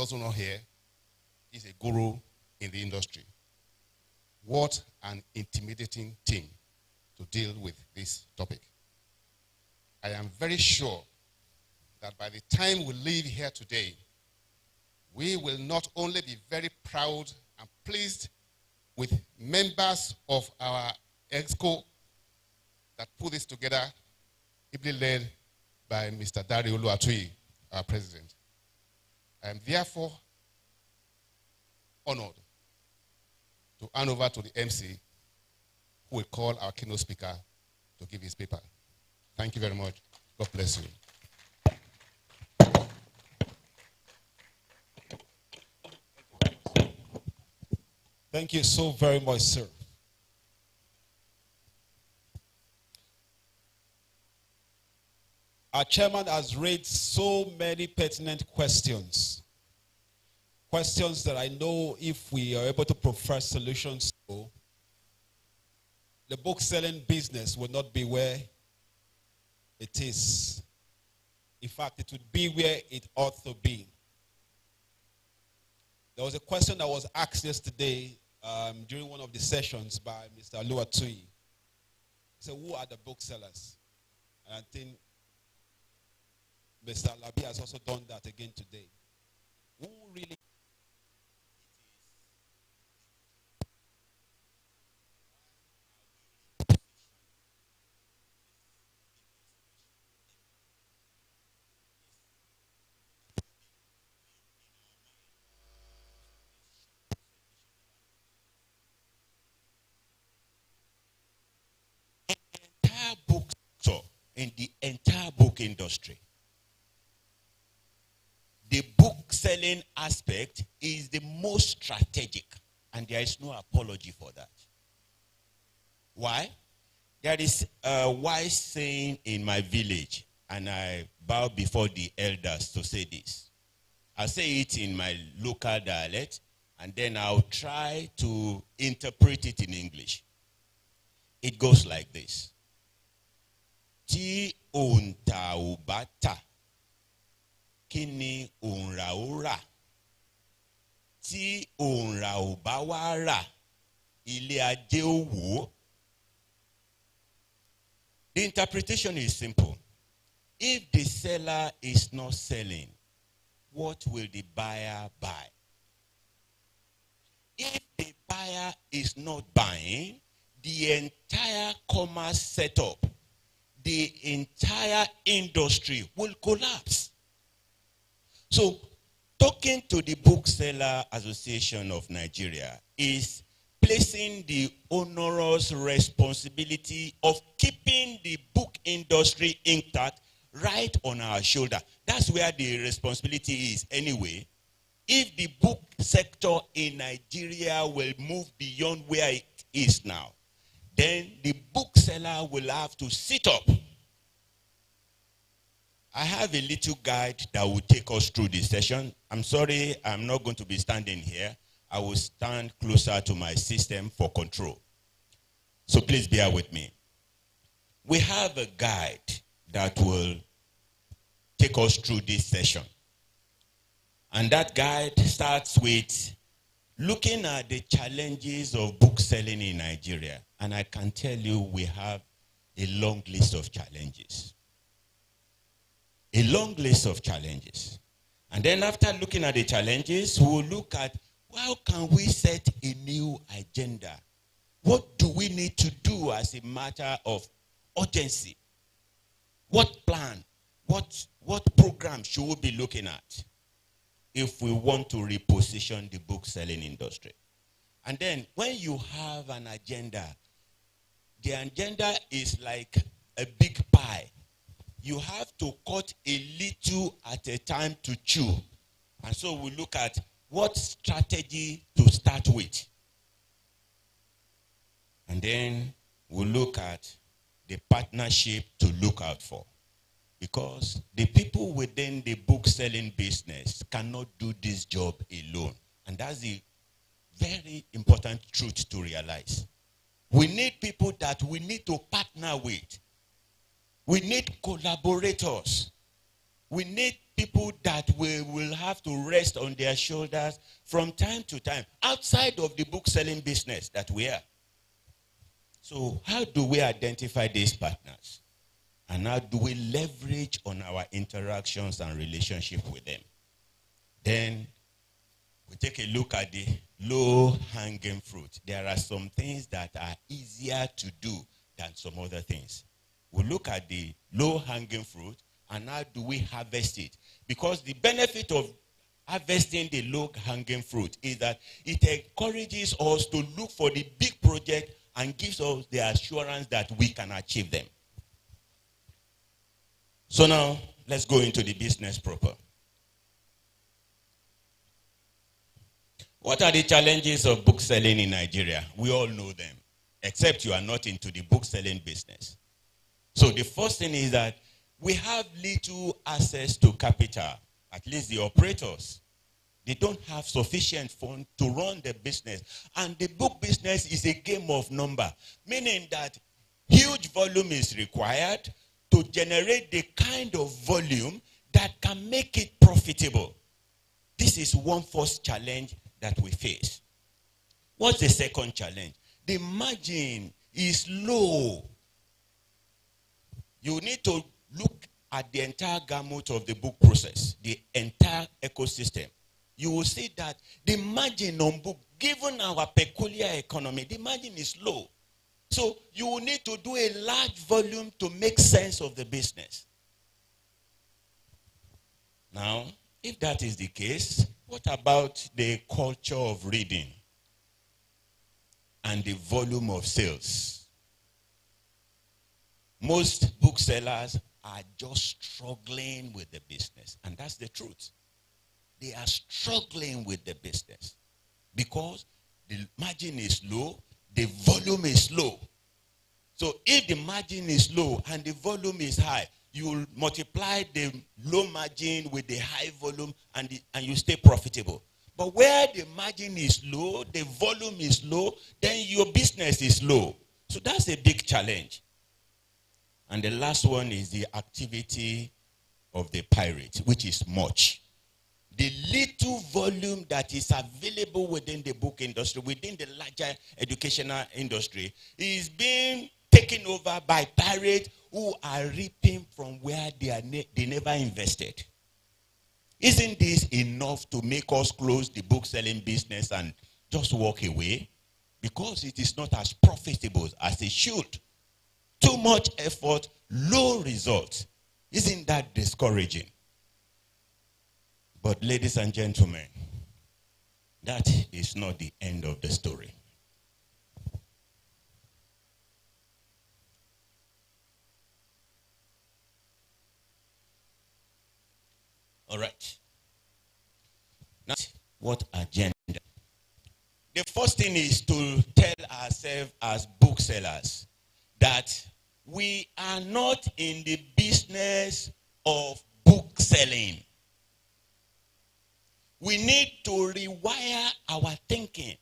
also not here. He's a guru in the industry. What an intimidating thing to deal with this topic. I am very sure that by the time we leave here today, we will not only be very proud and pleased with members of our EXCO that put this together, ably led by Mr. Dari Oluwatui, our president. I am therefore honored to hand over to the MC, who will call our keynote speaker to give his paper. Thank you very much. God bless you. Thank you so very much, sir. Our chairman has raised so many pertinent questions. Questions that I know if we are able to provide solutions to, the book selling business will not be where it is. In fact, it would be where it ought to be. There was a question that was asked yesterday during one of the sessions by Mr. Oluwatui. He said, who are the booksellers? And I think Mr. Labi has also done that again today. Who really in the entire book industry? The book selling aspect is the most strategic, and there is no apology for that. Why? There is a wise saying in my village, and I bow before the elders to say this. I'll say it in my local dialect, and then I'll try to interpret it in English. It goes like this. Tí òǹtà ò bá tà, kí ni òǹrà ó rà? Tí òǹrà ò bá wá rà, ilé ajé ó wò. The interpretation is simple. If the seller is not selling, what will the buyer buy? If the buyer is not buying, the entire commerce setup, the entire industry will collapse. So, talking to the Bookseller Association of Nigeria is placing the onerous responsibility of keeping the book industry intact right on our shoulder. That's where the responsibility is anyway. If the book sector in Nigeria will move beyond where it is now, then the bookseller will have to sit up. I have a little guide that will take us through this session. I'm sorry, I'm not going to be standing here. I will stand closer to my system for control. So please bear with me. We have a guide that will take us through this session. And that guide starts with looking at the challenges of book selling in Nigeria. And I can tell you we have a long list of challenges. A long list of challenges. And then after looking at the challenges, we'll look at how can we set a new agenda? What do we need to do as a matter of urgency? What plan? What program should we be looking at if we want to reposition the book selling industry? And then when you have an agenda, the agenda is like a big pie. You have to cut a little at a time to chew. And so we look at what strategy to start with. And then we look at the partnership to look out for. Because the people within the book selling business cannot do this job alone. And that's the very important truth to realize. We need people that we need to partner with. We need collaborators. We need people that we will have to rest on their shoulders from time to time, outside of the book selling business that we are. So how do we identify these partners? And how do we leverage on our interactions and relationship with them? Then we take a look at the low-hanging fruit. There are some things that are easier to do than some other things. We look at the low-hanging fruit and how do we harvest it? Because the benefit of harvesting the low-hanging fruit is that it encourages us to look for the big project and gives us the assurance that we can achieve them. So now, let's go into the business proper. What are the challenges of book selling in Nigeria? We all know them, except you are not into the book selling business. So the first thing is that we have little access to capital, at least the operators. They don't have sufficient funds to run the business. And the book business is a game of number, meaning that huge volume is required to generate the kind of volume that can make it profitable. This is one first challenge that we face. What's the second challenge? The margin is low. You need to look at the entire gamut of the book process, the entire ecosystem. You will see that the margin on book, given our peculiar economy, the margin is low. So you will need to do a large volume to make sense of the business. Now, if that is the case, what about the culture of reading and the volume of sales? Most booksellers are just struggling with the business, and that's the truth. They are struggling with the business because the margin is low, the volume is low. So if the margin is low and the volume is high, you will multiply the low margin with the high volume and you stay profitable. But where the margin is low, the volume is low, then your business is low. So that's a big challenge. And the last one is the activity of the pirate, which is much. The little volume that is available within the book industry, within the larger educational industry, is being taken over by pirates who are reaping from where they never invested. Isn't this enough to make us close the book selling business and just walk away? Because it is not as profitable as it should. Too much effort, low results. Isn't that discouraging? But ladies and gentlemen, that is not the end of the story. All right. Now, what agenda? The first thing is to tell ourselves as booksellers that we are not in the business of book selling. We need to rewire our thinking.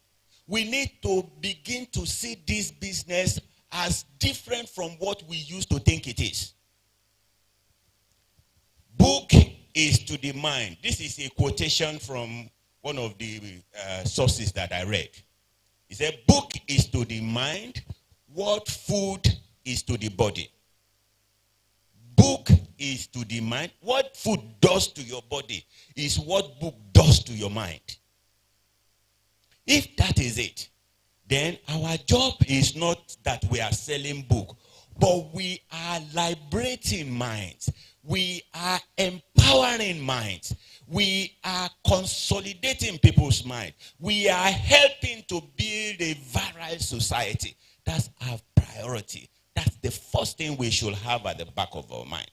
We need to begin to see this business as different from what we used to think it is. Book is to the mind. This is a quotation from one of the sources that I read. It said, book is to the mind what food is to the body. Book is to the mind. What food does to your body is what book does to your mind. If that is it, then our job is not that we are selling book, but we are liberating minds. We are empowering minds. We are consolidating people's mind. We are helping to build a virile society. That's our priority. That's the first thing we should have at the back of our mind.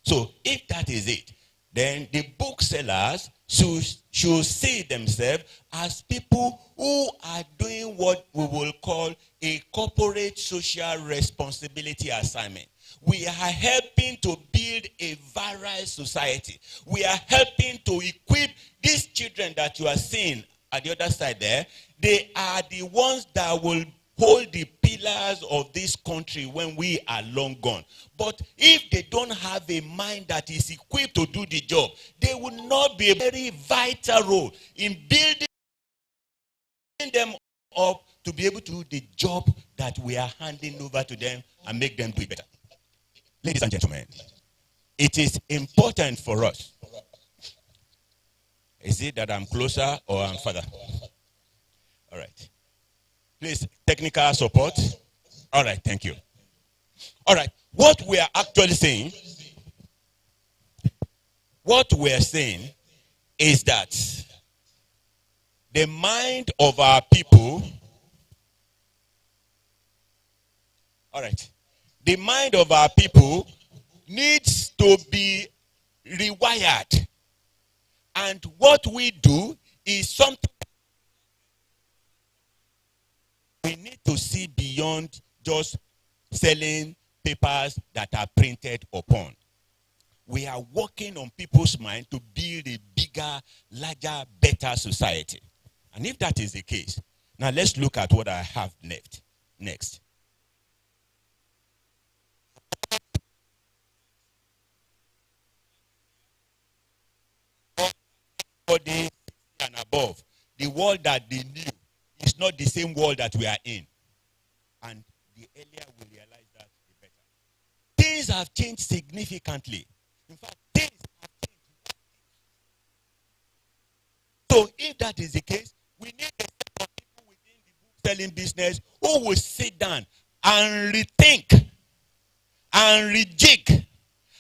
So if that is it, then the booksellers should see themselves as people who are doing what we will call a corporate social responsibility assignment. We are helping to build a virile society. We are helping to equip these children that you are seeing at the other side there. They are the ones that will hold the pillars of this country when we are long gone. But if they don't have a mind that is equipped to do the job, they will not be a very vital role in building them up to be able to do the job that we are handing over to them and make them do it better. Ladies and gentlemen, it is important for us. Is it that I'm closer or I'm further? All right. Please, technical support. All right, thank you. All right, what we are actually saying, is that the mind of our people, all right, the mind of our people needs to be rewired. And what we do is something we need to see beyond just selling papers that are printed upon. We are working on people's mind to build a bigger, larger, better society. And if that is the case, now let's look at what I have next. And above, the world that they knew is not the same world that we are in. And the earlier we realize that, the better. Things have changed significantly. In fact, things have changed. So if that is the case, we need a set of people within the book selling business who will sit down and rethink and rejig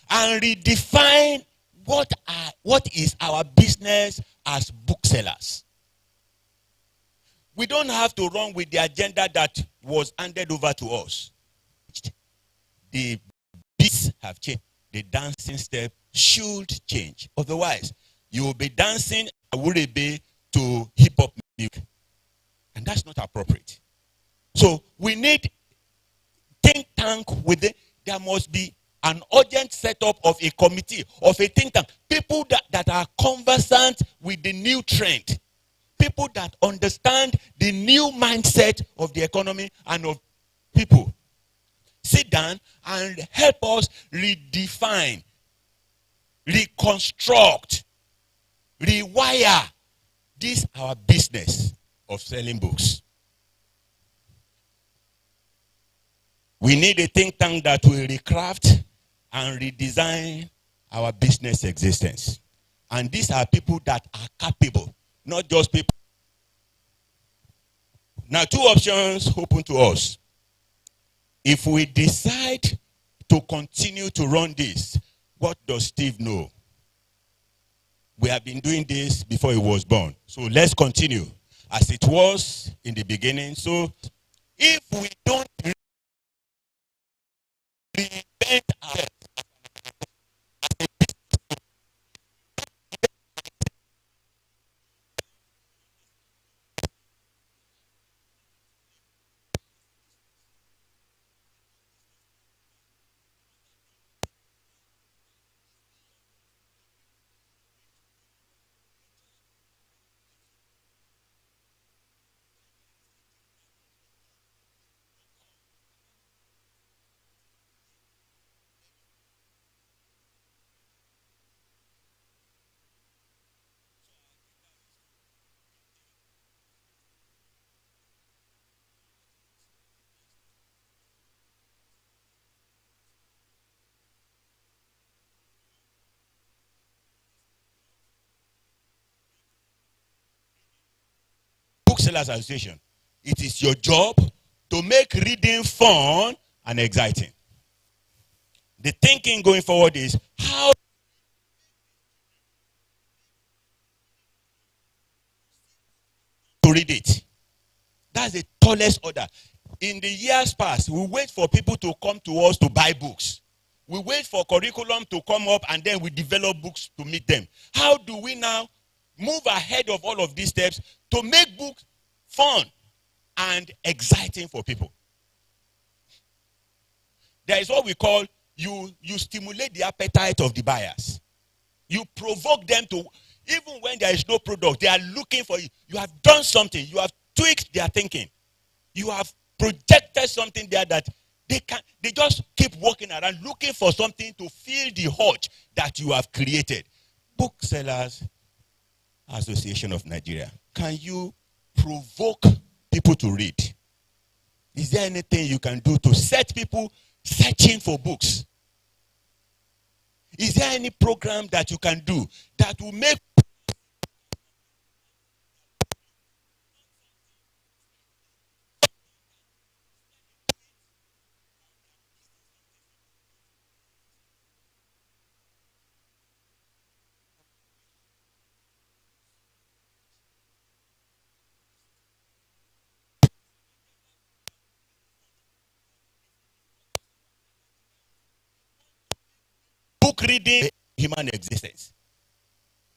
and redefine what is our business as booksellers. We don't have to run with the agenda that was handed over to us. The beats have changed. The dancing step should change. Otherwise, you will be dancing awuribe to hip-hop music. And that's not appropriate. So we need think tank with it. There must be an urgent setup of a committee, of a think tank. People that are conversant with the new trend. People that understand the new mindset of the economy and of people. Sit down and help us redefine, reconstruct, rewire this our business of selling books. We need a think tank that will recraft and redesign our business existence. And these are people that are capable, not just people. Now, two options open to us. If we decide to continue to run this, what does Steve know? We have been doing this before he was born. So let's continue as it was in the beginning. So if we don't reinvent ourselves, Booksellers Association, it is your job to make reading fun and exciting. The thinking going forward is how to read it. That's the tallest order. In the years past, we wait for people to come to us to buy books. We wait for curriculum to come up and then we develop books to meet them. How do we now move ahead of all of these steps to make books fun and exciting for people? There is what we call you stimulate the appetite of the buyers. You provoke them to, even when there is no product, they are looking for you. You have done something. You have tweaked their thinking. You have projected something there that they just keep walking around looking for something to fill the hutch that you have created. Booksellers Association of Nigeria, can you provoke people to read? Is there anything you can do to set people searching for books? Is there any program that you can do that will make book reading human existence?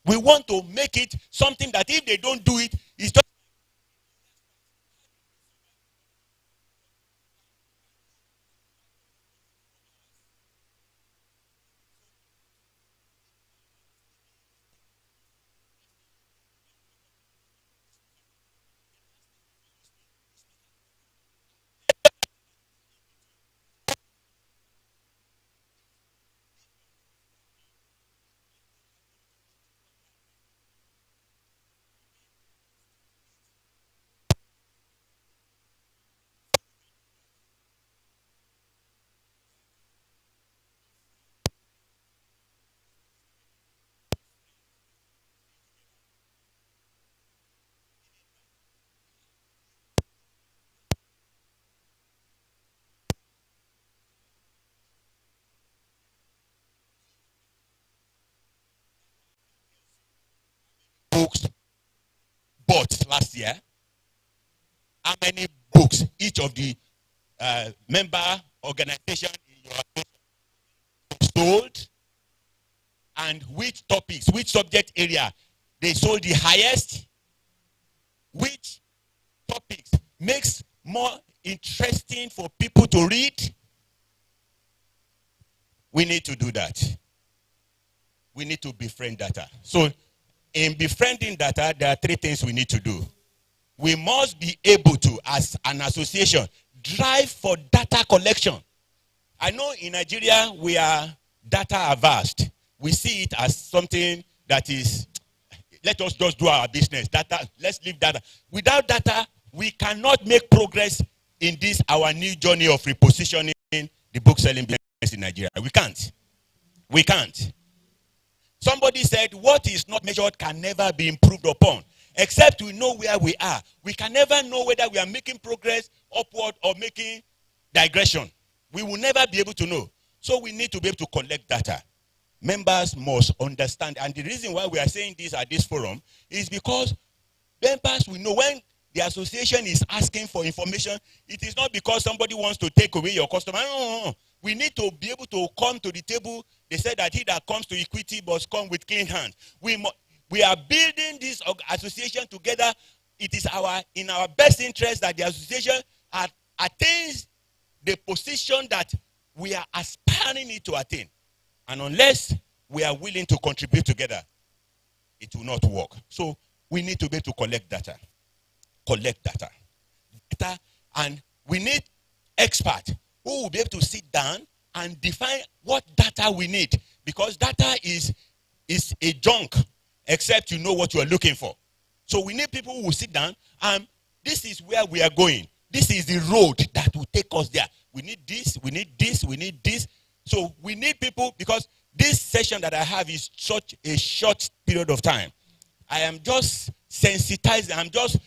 We want to make it something that if they don't do it, it's just books bought last year. How many books each of the member organization in your sold, and which topics, which subject area they sold the highest, which topics makes more interesting for people to read. We need to do that. We need to befriend data. So in befriending data, there are three things we need to do. We must be able to, as an association, drive for data collection. I know in Nigeria we are data averse. We see it as something that is, let us just do our business. Data, let's leave data. Without data, we cannot make progress in this, our new journey of repositioning the bookselling business in Nigeria. We can't. We can't. Somebody said, what is not measured can never be improved upon. Except we know where we are. We can never know whether we are making progress upward or making digression. We will never be able to know. So we need to be able to collect data. Members must understand. And the reason why we are saying this at this forum is because members will know when the association is asking for information, it is not because somebody wants to take away your customer. No. We need to be able to come to the table. They said that he that comes to equity must come with clean hands. We are building this association together. It is in our best interest that the association attains the position that we are aspiring it to attain. And unless we are willing to contribute together, it will not work. So we need to be able to collect data. Collect data. And we need experts who will be able to sit down and define what data we need. Because data is a junk, except you know what you are looking for. So we need people who will sit down and this is where we are going. This is the road that will take us there. We need this, we need this, we need this. So we need people, because this session that I have is such a short period of time. I am just sensitized. I'm just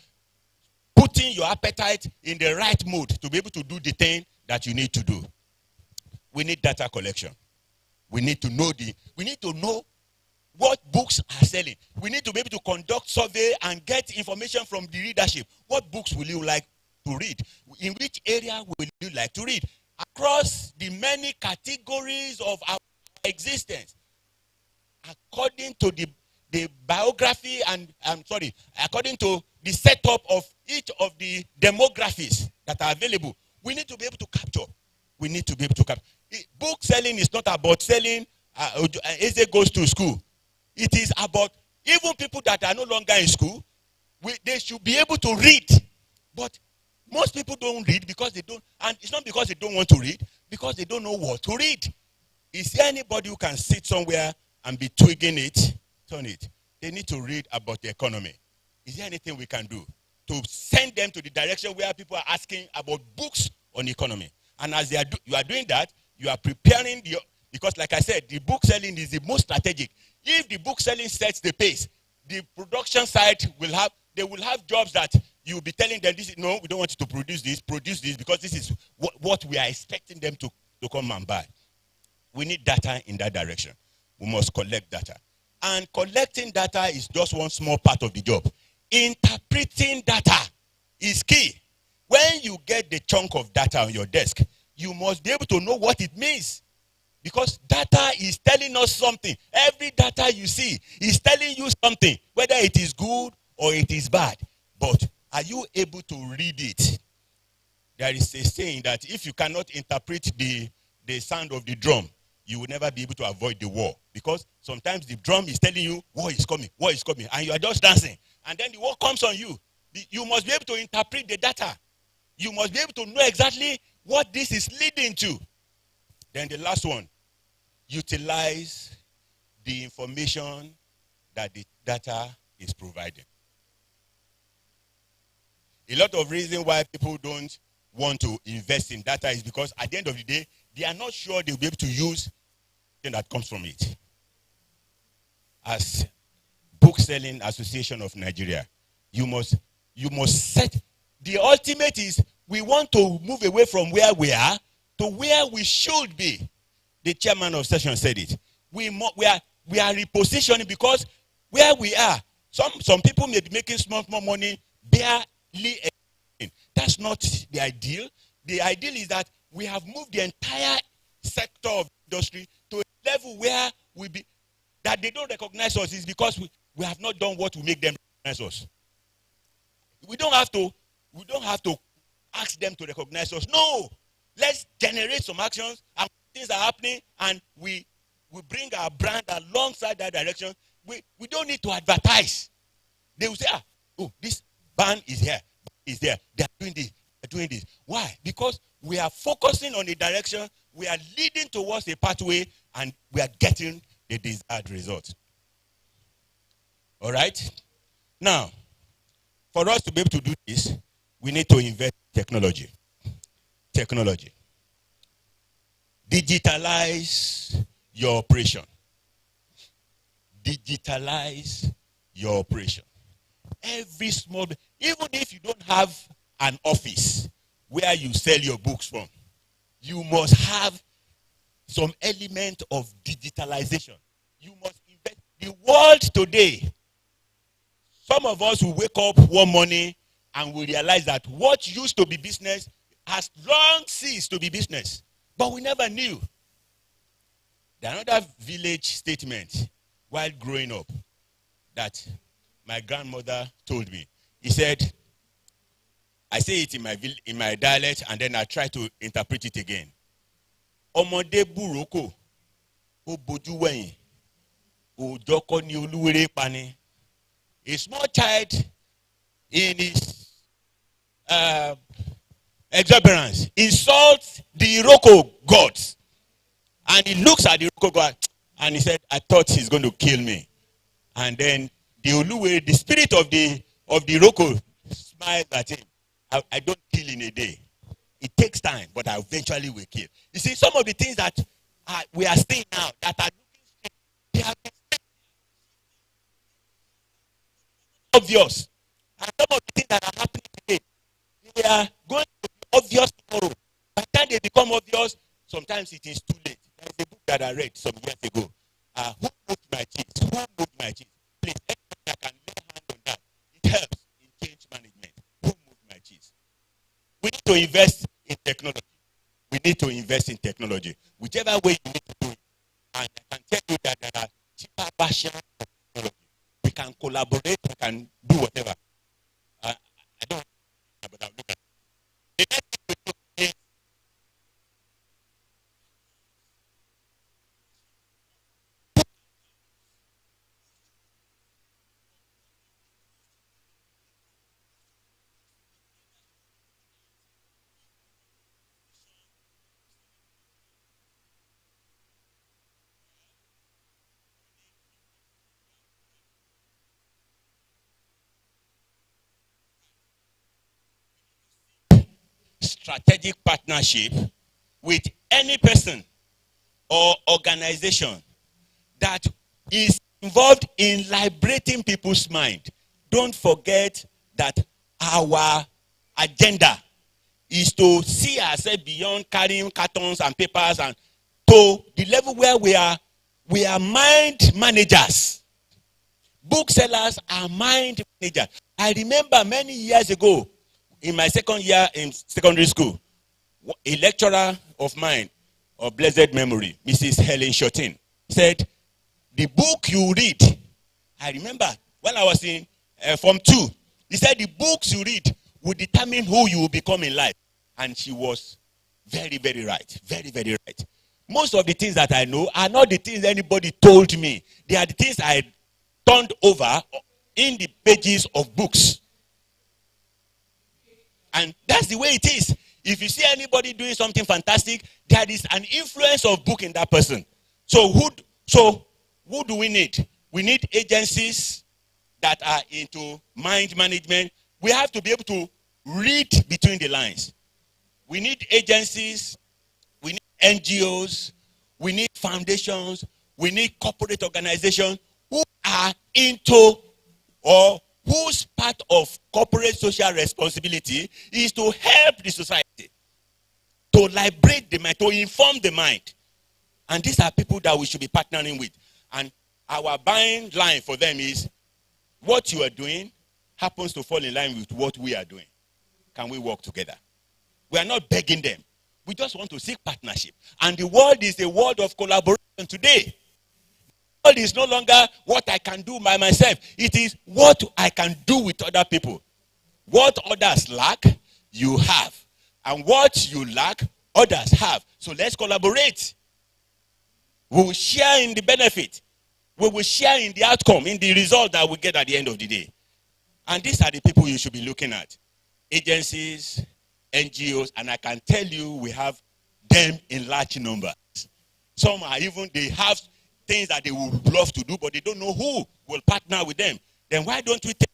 putting your appetite in the right mood to be able to do the thing that you need to do. We need data collection. We need to know what books are selling. We need to be able to conduct survey and get information from the readership. What books will you like to read? In which area will you like to read? Across the many categories of our existence, according to the biography according to the setup of each of the demographies that are available, we need to be able to capture. We need to be able to capture. Book selling is not about selling Eze goes to school. It is about even people that are no longer in school, they should be able to read. But Most people don't read because they don't, and it's not because they don't want to read, because they don't know what to read. Is there anybody who can sit somewhere and be twigging it, turn it? They need to read about the economy. Is there anything we can do to send them to the direction where people are asking about books on economy? And as you are doing that, you are preparing because like I said, the book selling is the most strategic. If the book selling sets the pace, the production side will have jobs that you will be telling them, no, we don't want you to produce this, because this is what we are expecting them to come and buy. We need data in that direction. We must collect data. And collecting data is just one small part of the job. Interpreting data is key. When you get the chunk of data on your desk, you must be able to know what it means. Because data is telling us something. Every data you see is telling you something, whether it is good or it is bad. But are you able to read it? There is a saying that if you cannot interpret the sound of the drum, you will never be able to avoid the war. Because sometimes the drum is telling you, war is coming, and you are just dancing. And then the war comes on you. You must be able to interpret the data. You must be able to know exactly what this is leading to. Then the last one, utilize the information that the data is providing. A lot of reasons why people don't want to invest in data is because at the end of the day, they are not sure they'll be able to use anything that comes from it. As Bookselling Association of Nigeria, you must set, the ultimate is we want to move away from where we are to where we should be. The chairman of session said it. We are repositioning because where we are, some people may be making small money barely. That's not the ideal. The ideal is that we have moved the entire sector of industry to a level where that they don't recognize us is because we have not done what will make them recognize us. We don't have to ask them to recognize us. No, let's generate some actions and things are happening, and we bring our brand alongside that direction. We don't need to advertise. They will say, oh, this band is here, is there. They are doing this. They're doing this. Why? Because we are focusing on a direction. We are leading towards a pathway, and we are getting the desired result. All right? Now, for us to be able to do this, we need to invest in technology. Technology. Digitalize your operation. Digitalize your operation. Every small, even if you don't have an office where you sell your books from, you must have some element of digitalization. You must invest. The world today, some of us will wake up one morning and we realize that what used to be business has long ceased to be business. But we never knew. There's another village statement while growing up that my grandmother told me. He said, I say it in my dialect and then I try to interpret it again. Ọmọdé burúkú, ó bojú wẹ̀yìn, òjọ́kọ́ ni olúwere pani. A small child in his exuberance insults the Iroko gods. And he looks at the Iroko god and he said, I thought he's going to kill me. And then the Oluwe, the spirit of the Iroko smiles at him. I don't kill in a day. It takes time, but I eventually will kill. You see, some of the things that we are seeing now that are looking straight, they have been obvious. And some of the things that are happening today, they are going to be obvious tomorrow. By the time they become obvious, sometimes it is too late. There is a book that I read some years ago. Who moved my cheese? Who moved my cheese? Please, anybody that can lay hand on that. It helps in change management. Who moved my cheese? We need to invest in technology. We need to invest in technology. Whichever way you need to do it. And I can tell you that there are cheaper versions of technology. We can collaborate, we can do whatever. I don't know, but I'll look at it. The next thing we do is strategic partnership with any person or organization that is involved in liberating people's mind, don't forget that our agenda is to see ourselves beyond carrying cartons and papers and to the level where we are mind managers. Booksellers are mind managers. I remember many years ago, in my second year in secondary school, a lecturer of mine, of blessed memory, Mrs. Helen Shotin, said, the book you read, I remember when I was in Form 2, he said the books you read will determine who you will become in life. And she was very, very right. Very, very right. Most of the things that I know are not the things anybody told me. They are the things I turned over in the pages of books. And that's the way it is. If you see anybody doing something fantastic, there is an influence of book in that person. So who do we need? We need agencies that are into mind management. We have to be able to read between the lines. We need agencies, we need NGOs, we need foundations, we need corporate organizations who are into or whose part of corporate social responsibility is to help the society, to liberate the mind, to inform the mind. And these are people that we should be partnering with. And our buying line for them is, what you are doing happens to fall in line with what we are doing. Can we work together? We are not begging them. We just want to seek partnership. And the world is a world of collaboration today. The world is no longer what I can do by myself. It is what I can do with other people. What others lack, you have. And what you lack, others have. So let's collaborate. We will share in the benefit. We will share in the outcome, in the result that we get at the end of the day. And these are the people you should be looking at. Agencies, NGOs, and I can tell you we have them in large numbers. Some are even, they have things that they would love to do, but they don't know who will partner with them. Then why don't we take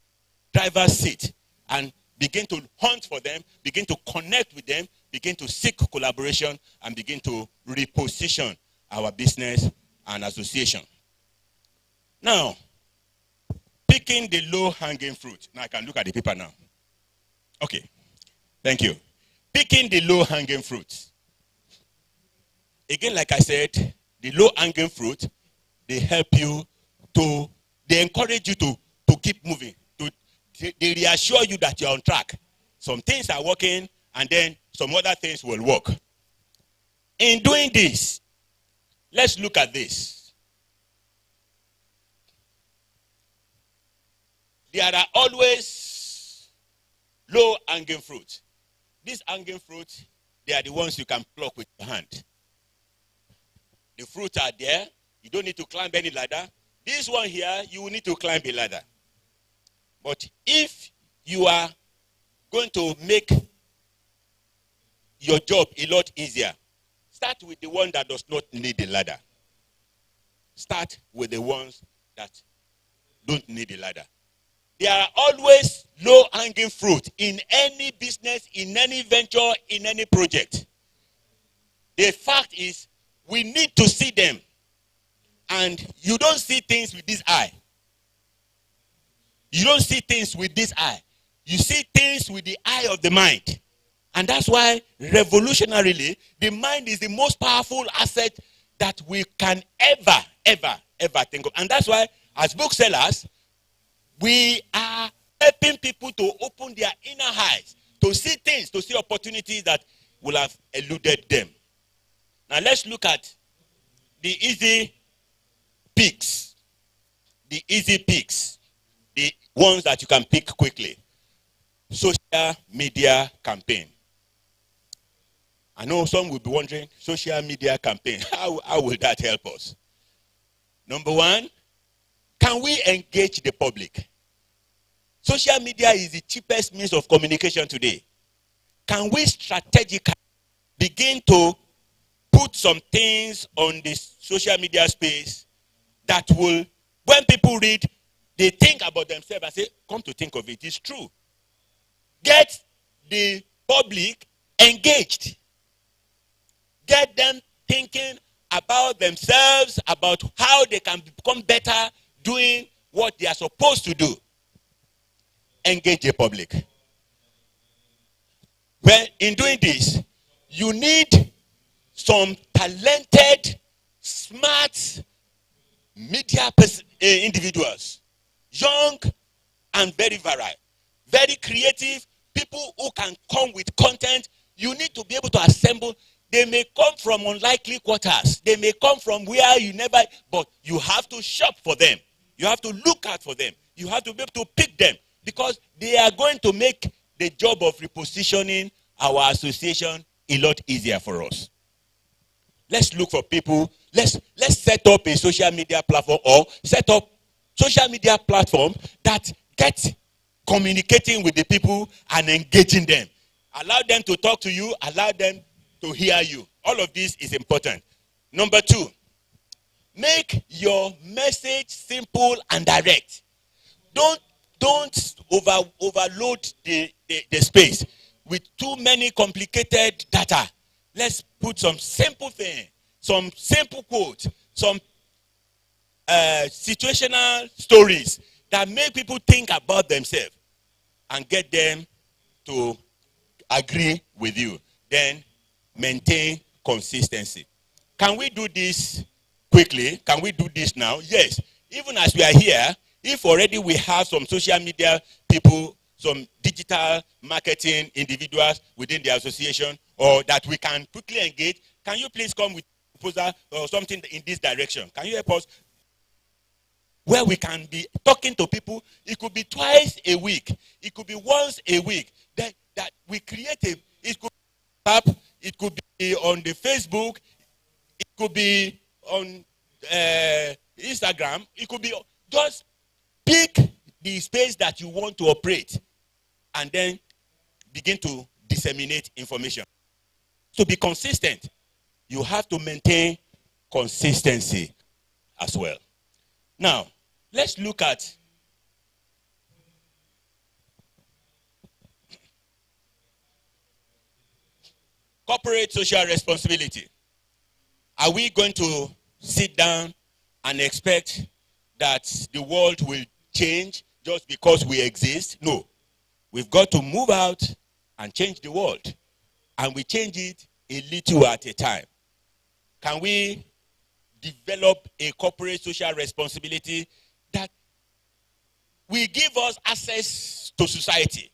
driver's seat and begin to hunt for them, begin to connect with them, begin to seek collaboration, and begin to reposition our business and association. Now, picking the low-hanging fruit. Now I can look at the paper now. Okay, thank you. Picking the low-hanging fruit. Again, like I said, the low-hanging fruit, they help you to, they encourage you to keep moving. They reassure you that you're on track. Some things are working, and then some other things will work. In doing this, let's look at this. There are always low-hanging fruit. These hanging fruit, they are the ones you can pluck with your hand. The fruits are there. You don't need to climb any ladder. This one here, you will need to climb a ladder. But if you are going to make your job a lot easier, start with the one that does not need a ladder. Start with the ones that don't need a ladder. There are always low-hanging fruit in any business, in any venture, in any project. The fact is, we need to see them. And you don't see things with this eye. You don't see things with this eye. You see things with the eye of the mind. And that's why, revolutionarily, the mind is the most powerful asset that we can ever think of. And that's why, as booksellers, we are helping people to open their inner eyes, to see things, to see opportunities that will have eluded them. Now let's look at the easy picks. The easy picks. The ones that you can pick quickly. Social media campaign. I know some will be wondering, social media campaign, how will that help us? Number one, can we engage the public? Social media is the cheapest means of communication today. Can we strategically begin to put some things on this social media space that will, when people read, they think about themselves and say, come to think of it, it's true. Get the public engaged. Get them thinking about themselves, about how they can become better doing what they are supposed to do. Engage the public. Well, in doing this, you need some talented, smart media individuals, young and very varied, very creative, people who can come with content. You need to be able to assemble. They may come from unlikely quarters. They may come from where you never, but you have to shop for them. You have to look out for them. You have to be able to pick them because they are going to make the job of repositioning our association a lot easier for us. Let's look for people. Let's set up a social media platform or set up social media platform that gets communicating with the people and engaging them. Allow them to talk to you. Allow them to hear you. All of this is important. Number 2, make your message simple and direct. Don't overload the space with too many complicated data. Let's put some simple thing, some simple quotes, some situational stories that make people think about themselves and get them to agree with you. Then maintain consistency. Can we do this quickly? Can we do this now? Yes. Even as we are here, if already we have some social media people, some digital marketing individuals within the association, or that we can quickly engage, can you please come with a proposal or something in this direction? Can you help us? Where we can be talking to people, it could be twice a week, it could be once a week, that we create it could be app, it could be on the Facebook, it could be on Instagram, it could be just pick the space that you want to operate and then begin to disseminate information. To be consistent, you have to maintain consistency as well. Now, let's look at corporate social responsibility. Are we going to sit down and expect that the world will change just because we exist? No. We've got to move out and change the world. And we change it a little at a time. Can we develop a corporate social responsibility that will give us access to society?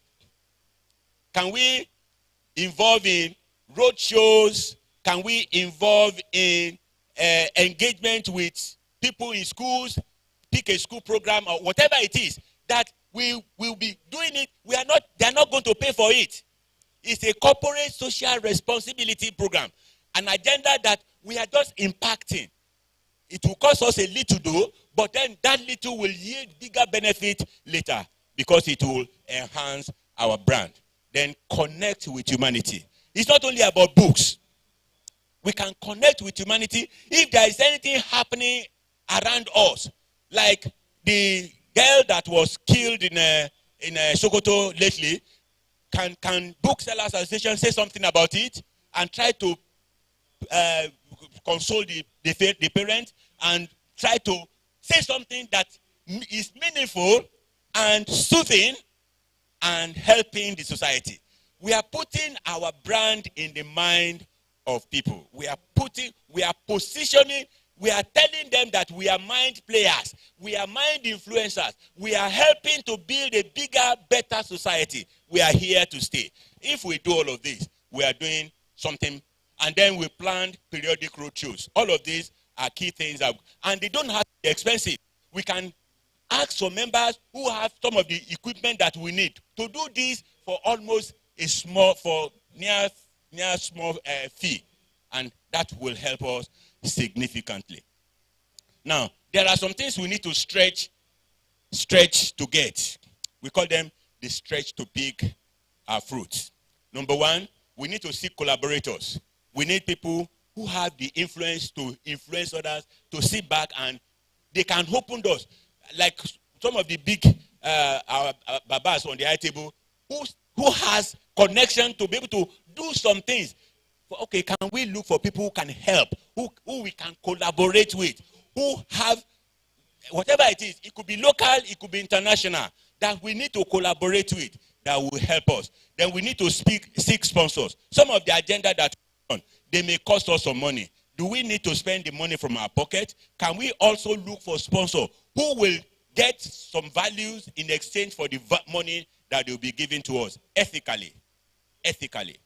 Can we involve in road shows? Can we involve in engagement with people in schools? Pick a school program or whatever it is that we will be doing it. They are not going to pay for it. It's a corporate social responsibility program, an agenda that we are just impacting. It will cost us a little though, but then that little will yield bigger benefit later because it will enhance our brand. Then connect with humanity. It's not only about books. We can connect with humanity if there is anything happening around us, like the girl that was killed in Sokoto lately. Can Booksellers Association say something about it and try to console the parent and try to say something that is meaningful and soothing and helping the society? We are putting our brand in the mind of people. We are positioning, we are telling them that we are mind players, we are mind influencers, we are helping to build a bigger, better society. We are here to stay. If we do all of this, we are doing something, and then we plan periodic road shows. All of these are key things, and they don't have to be expensive. We can ask some members who have some of the equipment that we need to do this for almost a small, near small fee, and that will help us significantly. Now, there are some things we need to stretch to get. We call them the stretch to pick our fruits. Number 1, we need to seek collaborators. We need people who have the influence to influence others, to sit back and they can open doors. Like some of the big our babas on the high table who who has connection to be able to do some things. Okay, can we look for people who can help, who we can collaborate with, who have whatever it is, it could be local, it could be international, that we need to collaborate with, that will help us. Then we need to seek sponsors. Some of the agenda that we on, they may cost us some money. Do we need to spend the money from our pocket? Can we also look for sponsors who will get some values in exchange for the money that will be given to us ethically? Ethically.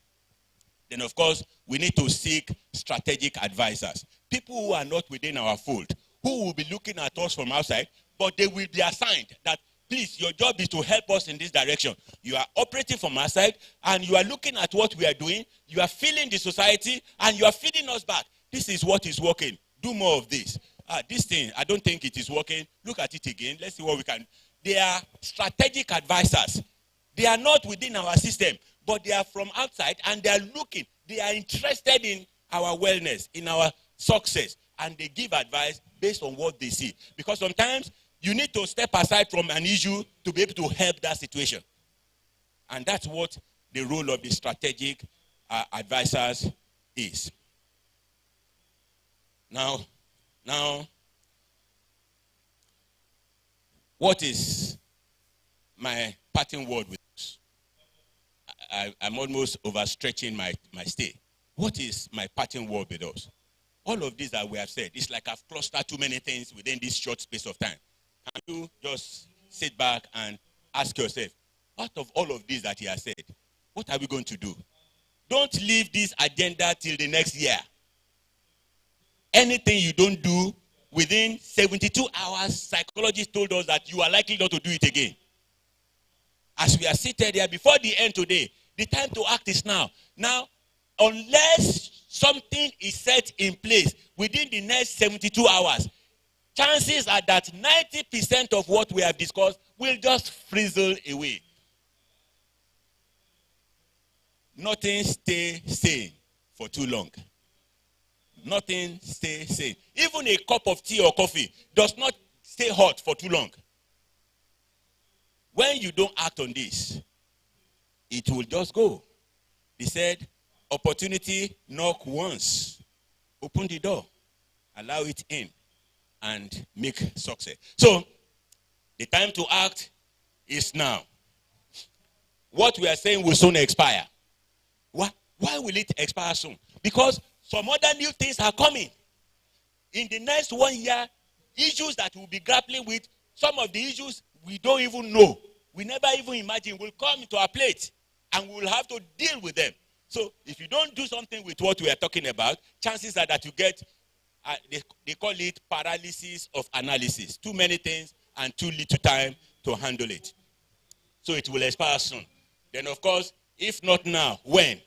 Then, of course, we need to seek strategic advisors. People who are not within our fold, who will be looking at us from outside, but they will be assigned that, please, your job is to help us in this direction. You are operating from our side, and you are looking at what we are doing. You are feeling the society, and you are feeding us back. This is what is working. Do more of this. This thing, I don't think it is working. Look at it again. Let's see what we can. They are strategic advisors. They are not within our system, but they are from outside, and they are looking. They are interested in our wellness, in our success, and they give advice based on what they see. Because sometimes you need to step aside from an issue to be able to help that situation. And that's what the role of the strategic advisors is. Now, what is my parting word with us? I'm almost overstretching my stay. What is my parting word with us? All of these that we have said, it's like I've clustered too many things within this short space of time. Can you just sit back and ask yourself, out of all of these that he has said, what are we going to do? Don't leave this agenda till the next year. Anything you don't do within 72 hours, psychologists told us that you are likely not to do it again. As we are seated here before the end today, the time to act is now. Now, unless something is set in place within the next 72 hours, chances are that 90% of what we have discussed will just frizzle away. Nothing stays sane for too long. Nothing stays sane. Even a cup of tea or coffee does not stay hot for too long. When you don't act on this, it will just go. They said, opportunity, knock once. Open the door. Allow it in. And make success. So, the time to act is now. What we are saying will soon expire. Why will it expire soon? Because some other new things are coming. In the next 1 year, issues that we'll be grappling with, some of the issues we don't even know, we never even imagine will come into our plate, and we will have to deal with them. So if you don't do something with what we are talking about, chances are that you get, they call it paralysis of analysis. Too many things and too little time to handle it. So it will expire soon. Then of course, if not now, when?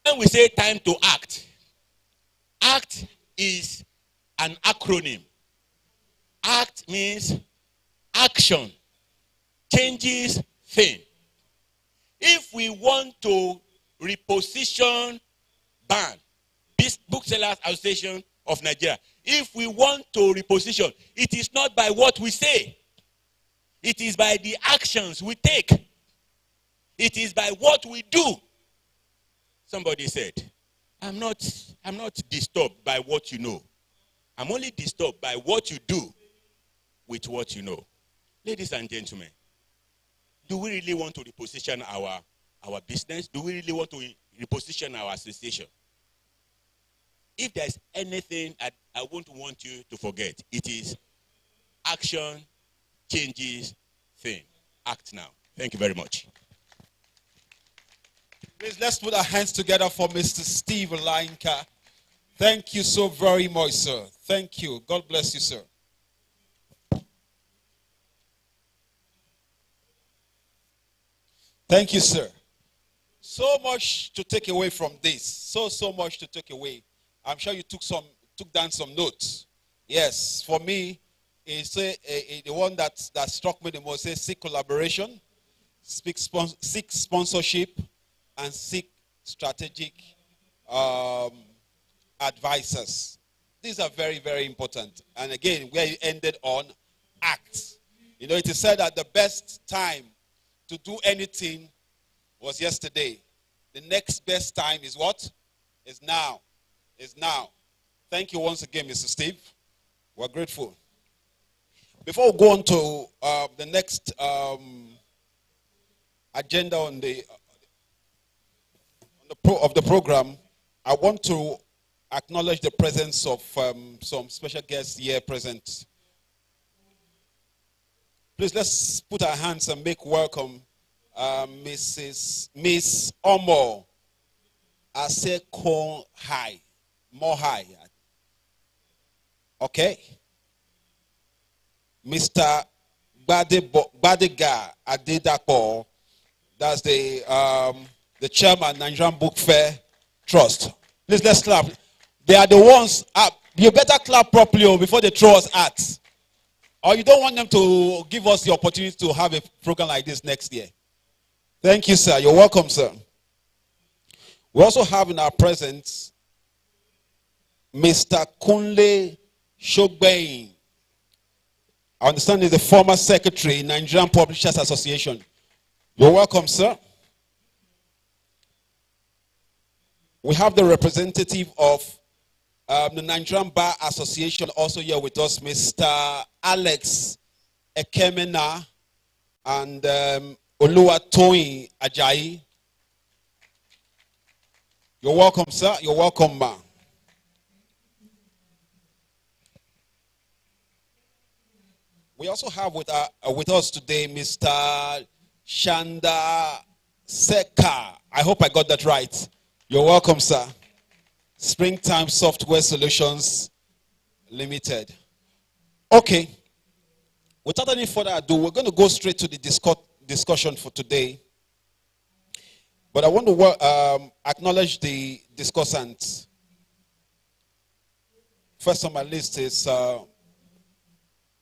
When we say time to act, ACT is an acronym. ACT means action, changes, thing. If we want to reposition BAN, Booksellers Association of Nigeria, if we want to reposition, it is not by what we say. It is by the actions we take. It is by what we do. Somebody said, I'm not disturbed by what you know. I'm only disturbed by what you do with what you know. Ladies and gentlemen, do we really want to reposition our business? Do we really want to reposition our association? If there's anything I won't want you to forget, it is action changes thing. Act now. Thank you very much. Please, let's put our hands together for Mr. Steve Lainka. Thank you so very much, sir. Thank you. God bless you, sir. Thank you, sir. So much to take away from this. So much to take away. I'm sure you took down some notes. Yes, for me, it's the one that struck me the most is seek collaboration, seek sponsorship, and seek strategic advisors. These are very, very important. And again, where you ended on act. You know, it is said that the best time to do anything was yesterday. The next best time is what? Is now. Is now. Thank you once again, Mr. Steve. We're grateful. Before we go on to the next agenda on the program, I want to acknowledge the presence of some special guests here present. Please, let's put our hands and make welcome Miss Omo Asekon High. More high. Okay. Mr. Badega Adedapo, that's the chairman, Nigerian Book Fair Trust. Please, let's clap. They are the ones, you better clap properly before they throw us at. Or you don't want them to give us the opportunity to have a program like this next year. Thank you, sir. You're welcome, sir. We also have in our presence Mr. Kunle Shogbein. I understand he's the former secretary, Nigerian Publishers Association. You're welcome, sir. We have the representative of the Nigerian Bar Association also here with us, Mr. Alex Ekemena and Oluwatoyin Ajayi. You're welcome, sir. You're welcome, ma. We also have with us today Mr. Shanda Seka. I hope I got that right. You're welcome, sir. Springtime Software Solutions Limited. Okay. Without any further ado, we're going to go straight to the discussion for today. But I want to acknowledge the discussants. First on my list is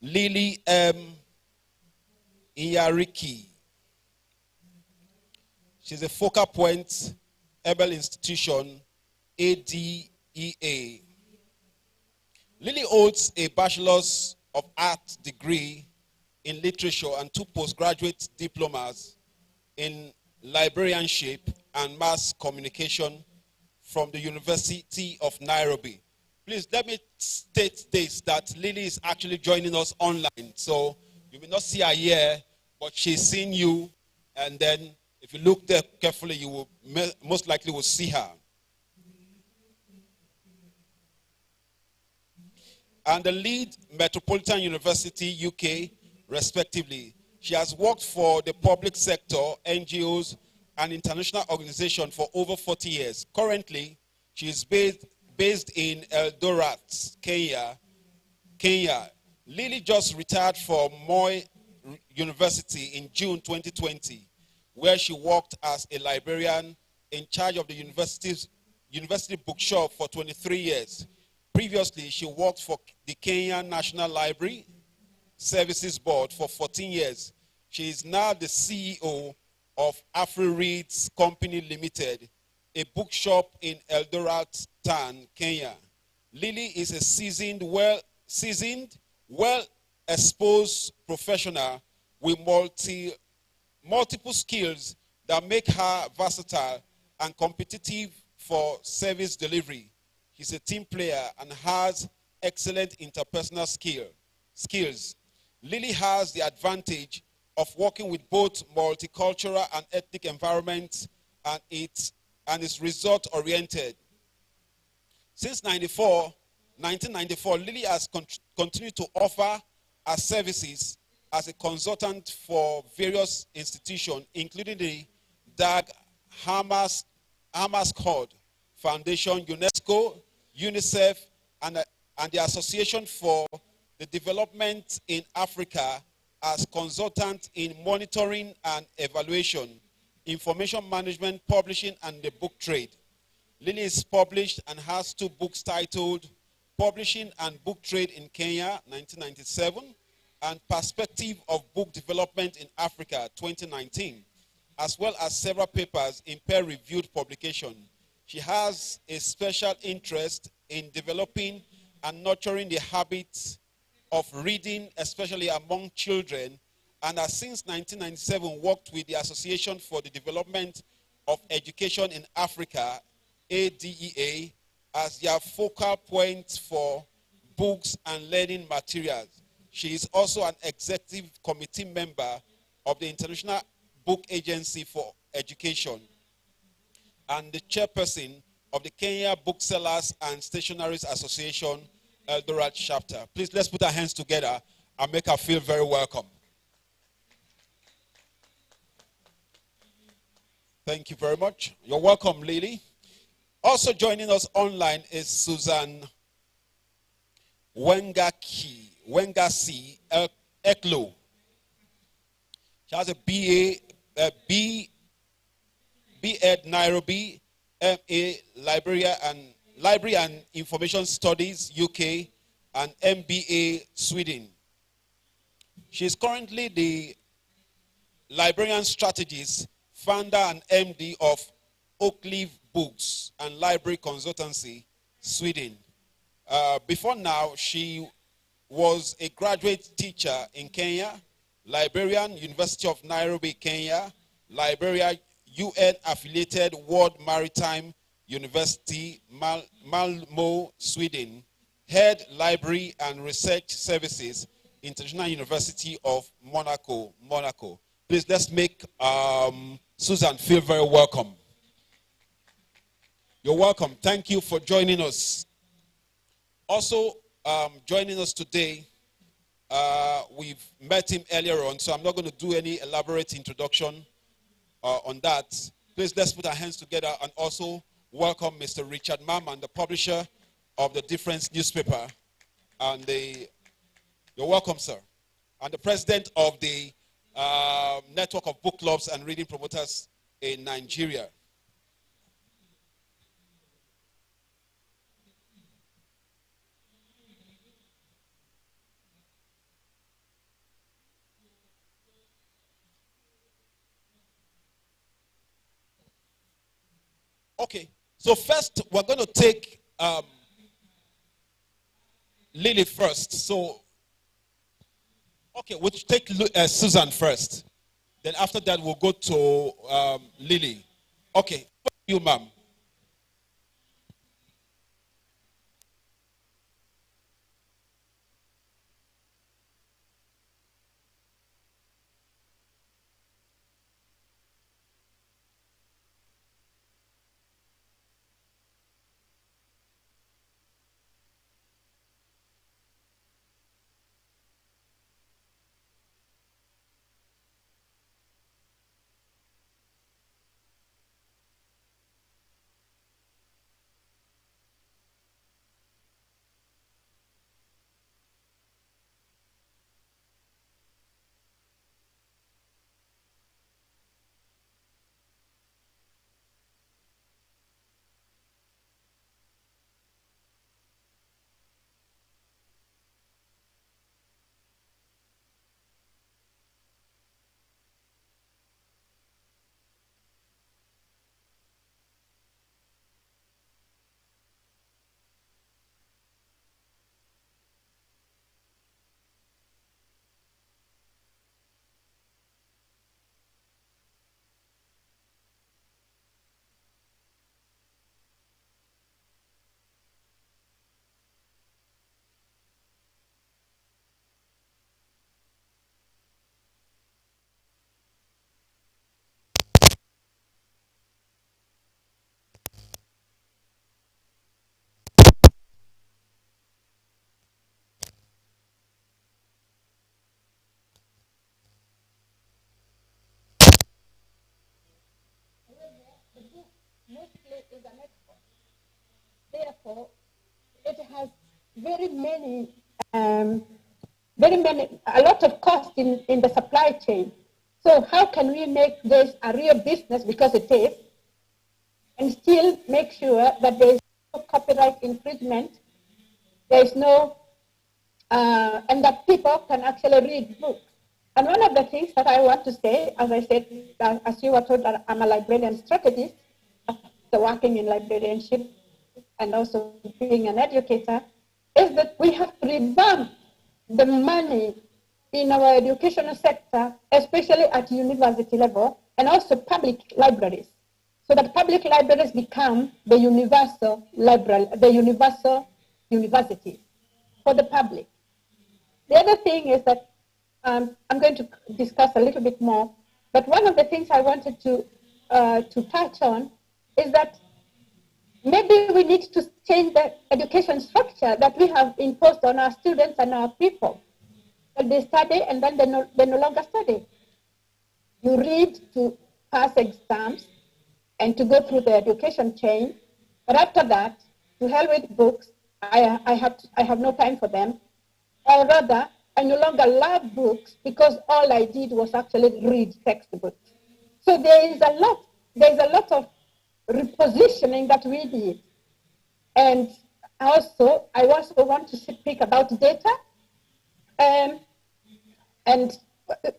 Lily M. Iyariki. She's a focal point, Ebel Institution, ADEA. Lily holds a Bachelor's of Art degree in literature and 2 postgraduate diplomas in librarianship and mass communication from the University of Nairobi. Please let me state this, that Lily is actually joining us online. So you may not see her here, but she's seen you, and then if you look there carefully, you will most likely will see her. And the lead Metropolitan University, UK, respectively. She has worked for the public sector, NGOs, and international organizations for over 40 years. Currently, she is based in Eldoret, Kenya. Lily just retired from Moi University in June 2020, where she worked as a librarian in charge of the university bookshop for 23 years. Previously, she worked for the Kenyan National Library Services Board for 14 years. She is now the CEO of AfriReads Company Limited, a bookshop in Eldoret Town, Kenya. Lily is a seasoned, well-exposed professional with multiple skills that make her versatile and competitive for service delivery. She's a team player and has excellent interpersonal skills. Lily has the advantage of working with both multicultural and ethnic environments, and is result-oriented. Since 1994, Lily has continued to offer her services as a consultant for various institutions, including the Dag Hammarskjöld Foundation, UNESCO, UNICEF, and the Association for the Development in Africa as consultant in monitoring and evaluation, information management, publishing, and the book trade. Lily is published and has 2 books titled Publishing and Book Trade in Kenya, 1997, and Perspective of Book Development in Africa, 2019, as well as several papers in peer-reviewed publication. She has a special interest in developing and nurturing the habits of reading, especially among children, and has since 1997 worked with the Association for the Development of Education in Africa, ADEA, as their focal point for books and learning materials. She is also an executive committee member of the International Book Agency for Education and the chairperson of the Kenya Booksellers and Stationaries Association, Eldoret chapter. Please, let's put our hands together and make her feel very welcome. Thank you very much. You're welcome, Lily. Also joining us online is Susan Wengasi Eklo. She has a B.Ed Nairobi, M.A. Library and Information Studies, UK, and MBA Sweden. She is currently the librarian strategist, founder and MD of Oakleaf Books and Library Consultancy, Sweden. Before now, she was a graduate teacher in Kenya, librarian, University of Nairobi, Kenya, librarian, UN-affiliated World Maritime University, Malmö, Sweden, head library and research services, International University of Monaco. Please, let's make Susan feel very welcome. You're welcome. Thank you for joining us. Also, joining us today, we've met him earlier on, so I'm not going to do any elaborate introduction on that. Please, let's put our hands together and also welcome Mr. Richard Mamman, the publisher of the Difference newspaper, and you're welcome, sir, and the president of the network of book clubs and reading promoters in Nigeria. Okay, so first we're going to take Lily first. So, okay, we'll take Susan first. Then after that, we'll go to Lily. Okay, you, ma'am. Therefore, it has a lot of cost in the supply chain. So how can we make this a real business, because it is, and still make sure that there is no copyright infringement, there is no, and that people can actually read books. And one of the things that I want to say, as I said, as you were told, I'm a librarian strategist, after working in librarianship and also being an educator, is that we have to revamp the money in our educational sector, especially at university level, and also public libraries, so that public libraries become the universal library, the universal university for the public. The other thing is that I'm going to discuss a little bit more, but one of the things I wanted to touch on is that maybe we need to change the education structure that we have imposed on our students and our people. That they study and then they no longer study. You read to pass exams and to go through the education chain, but after that, to hell with books, I have no time for them. Or rather, I no longer love books because all I did was actually read textbooks. So there is a lot of repositioning that we need. And also, I also want to speak about data, and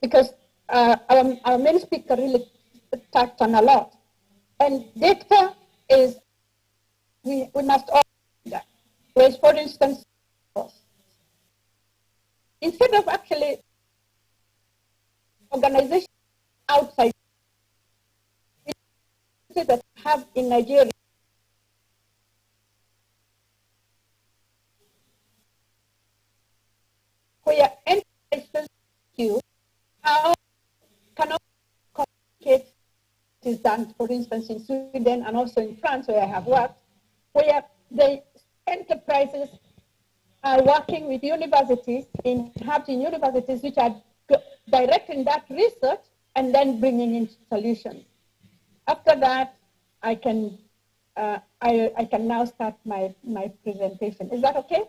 because our main speaker really touched on a lot. And data is, we must all do that. Whereas, for instance, instead of actually organizations outside that have in Nigeria, where enterprises you how cannot communicate is done, for instance, in Sweden and also in France, where I have worked, where the enterprises are working with universities, in universities which are directing that research and then bringing in solutions. After that, I can now start my presentation. Is that okay?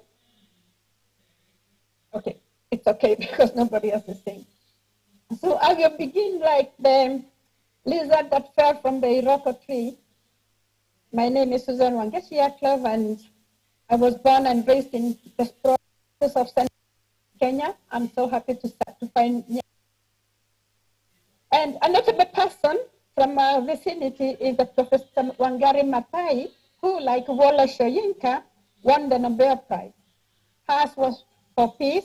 Okay, it's okay because nobody else is saying. So I will begin like the lizard that fell from the Iroko tree. My name is Susan Wangeshi-Aklov, and I was born and raised in the province of Central Kenya. I'm so happy to find you. And a notable person from our vicinity is the Professor Wangari Maathai, who, like Wole Soyinka, won the Nobel Prize. Hers was for peace,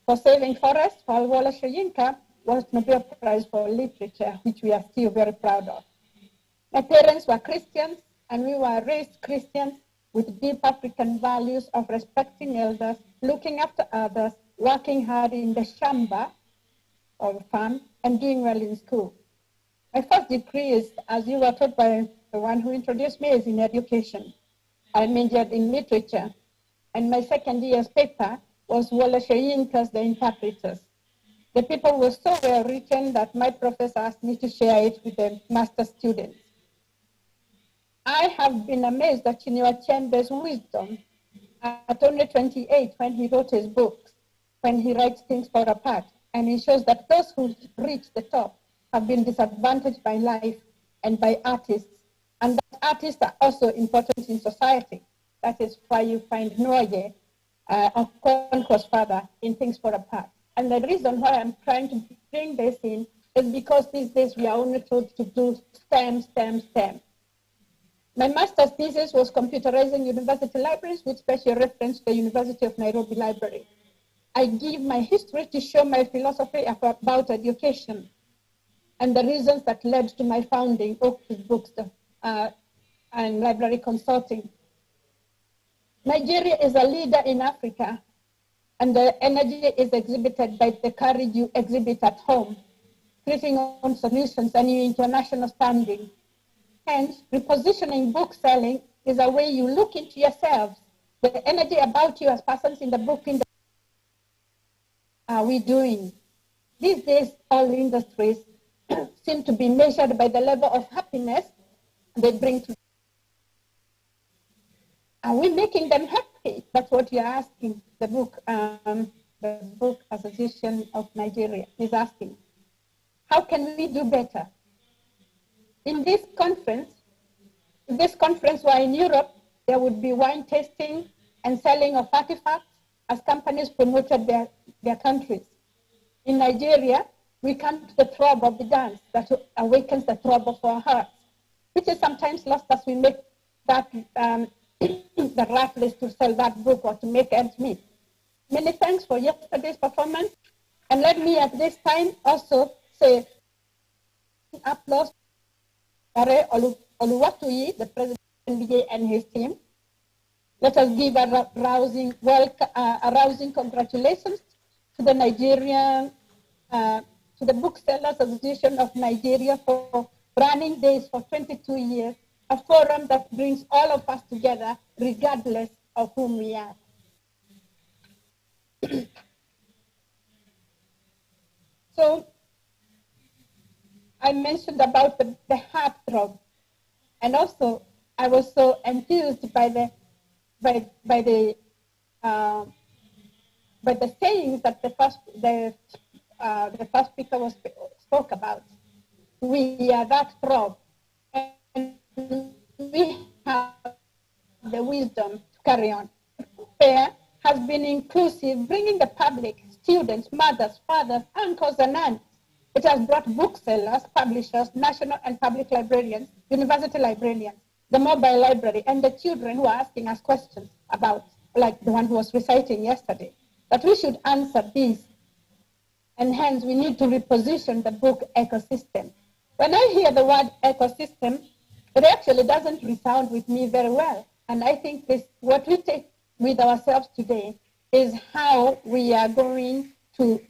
for saving forests, while Wole Soyinka was Nobel Prize for literature, which we are still very proud of. My parents were Christians, and we were raised Christians with deep African values of respecting elders, looking after others, working hard in the shamba or farm, and doing well in school. My first degree is, as you were taught by the one who introduced me, is in education. I majored in literature, and my second year's paper was Wole Soyinka's The Interpreters. The paper was so well written that my professor asked me to share it with the master students. I have been amazed at Chinua Achebe's wisdom at only 28 when he wrote his books, when he writes Things Fall Apart, and he shows that those who reach the top have been disadvantaged by life and by artists, and that artists are also important in society. That is why you find Noye, Okonkwo's father, in Things Fall Apart. And the reason why I'm trying to bring this in is because these days we are only told to do STEM, STEM, STEM. My master's thesis was computerizing university libraries with special reference to the University of Nairobi Library. I give my history to show my philosophy about education and the reasons that led to my founding Oak Books and Library Consulting. Nigeria is a leader in Africa, and the energy is exhibited by the courage you exhibit at home, creating own solutions and your international standing. Hence, repositioning book selling is a way you look into yourselves, the energy about you as persons in the book industry. Are we doing? These days, all industries seem to be measured by the level of happiness they bring to. Are we making them happy? That's what you're asking. The Book Association of Nigeria is asking. How can we do better? In this conference, if this conference were in Europe, there would be wine tasting and selling of artifacts as companies promoted their countries. In Nigeria, we come to the throb of the dance that awakens the throb of our hearts, which is sometimes lost as we make that the rat race to sell that book or to make ends meet. Many thanks for yesterday's performance. And let me at this time also say applause to Oluwatoyi, the president of NBA, and his team. Let us give a rousing congratulations to the Nigerian, to the Booksellers Association of Nigeria for running this for 22 years, a forum that brings all of us together regardless of whom we are. So I mentioned about the heartthrob, and also I was so enthused by the sayings that the first speaker spoke about. We are that throb, and we have the wisdom to carry on. Fair has been inclusive, bringing the public, students, mothers, fathers, uncles, and aunts. It has brought booksellers, publishers, national and public librarians, university librarians, the mobile library, and the children who are asking us questions about, like the one who was reciting yesterday, that we should answer these. And hence, we need to reposition the book ecosystem. When I hear the word ecosystem, it actually doesn't resound with me very well. And I think what we take with ourselves today is how we are going to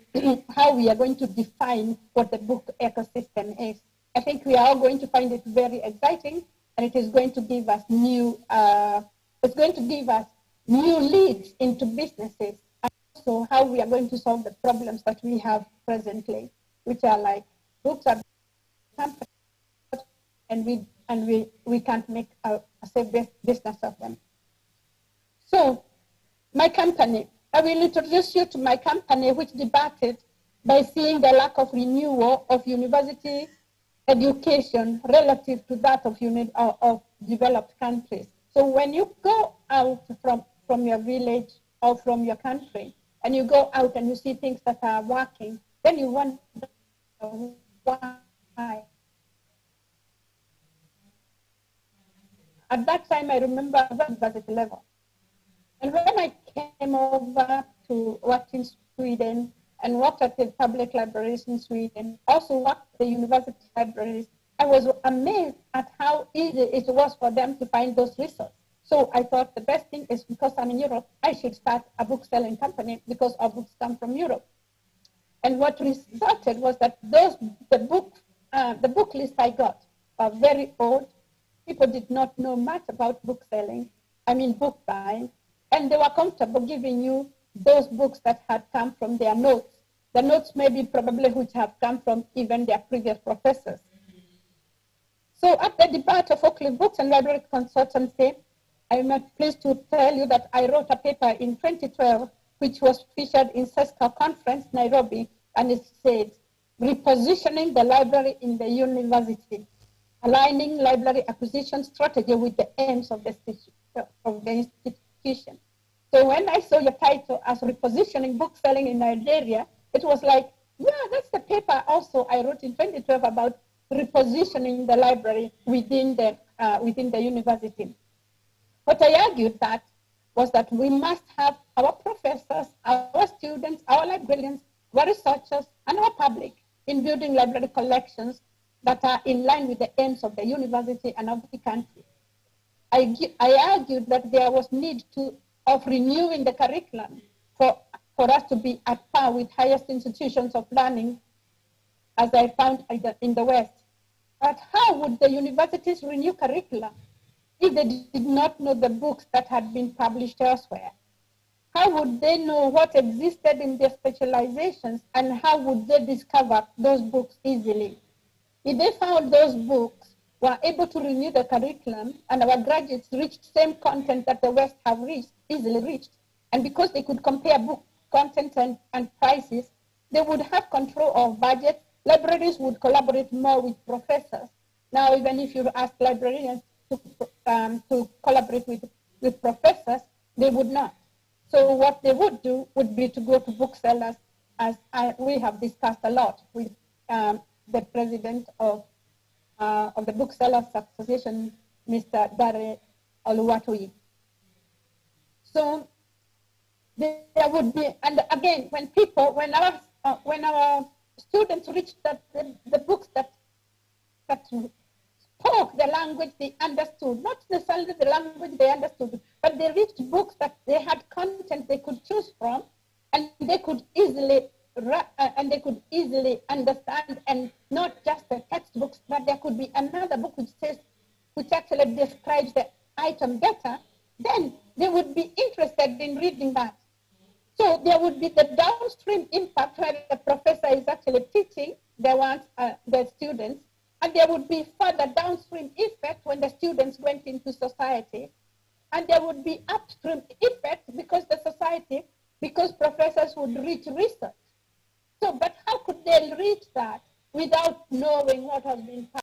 define what the book ecosystem is. I think we are all going to find it very exciting, and it is going to give us new leads into businesses, and also how we are going to solve the problems that we have presently, which are like books are and we can't make a safe business of them. So my company, I will introduce you to my company, which departed by seeing the lack of renewal of university education relative to that of developed countries. So when you go out from your village or from your country, and you go out and you see things that are working, then you wonder why. At that time, I remember I was at university level. And when I came over to work in Sweden and worked at the public libraries in Sweden, also worked at the university libraries, I was amazed at how easy it was for them to find those resources. So I thought the best thing is, because I'm in Europe, I should start a book selling company because our books come from Europe. And what resulted was that the book list I got are very old. People did not know much about book selling, book buying, and they were comfortable giving you those books that had come from their notes. The notes maybe probably which have come from even their previous professors. So at the depart of Oakley Books and Library Consultancy, I am pleased to tell you that I wrote a paper in 2012, which was featured in Booksellers Conference, Nairobi, and it said, Repositioning the Library in the University, Aligning Library Acquisition Strategy with the Aims of the institution. So when I saw your title as Repositioning Bookselling in Nigeria, it was like, yeah, that's the paper also I wrote in 2012 about repositioning the library within the university. What I argued that was that we must have our professors, our students, our librarians, our researchers, and our public in building library collections that are in line with the aims of the university and of the country. I argued that there was need of renewing the curriculum for us to be at par with highest institutions of learning, as I found in the West. But how would the universities renew curricula if they did not know the books that had been published elsewhere? How would they know what existed in their specializations, and how would they discover those books easily? If they found those books were able to renew the curriculum and our graduates reached same content that the West have easily reached, and because they could compare book content and prices, they would have control of budgets. Libraries would collaborate more with professors. Now, even if you ask librarians to collaborate with professors, they would not. So what they would do would be to go to booksellers, as we have discussed a lot with the president of the Booksellers Association, Mr. Dare Oluwatoyi. So there would be, and again, when when our students reached the books that spoke the language they understood, not necessarily the language they understood, but they reached books that they had content they could choose from, and they could easily understand, and not just the textbooks, but there could be another book which actually describes the item better. Then they would be interested in reading that. So there would be the downstream impact where the professor is actually teaching the students, and there would be further downstream effect when the students went into society, and there would be upstream effect because professors would reach research. So, but how could they reach that without knowing what has been passed?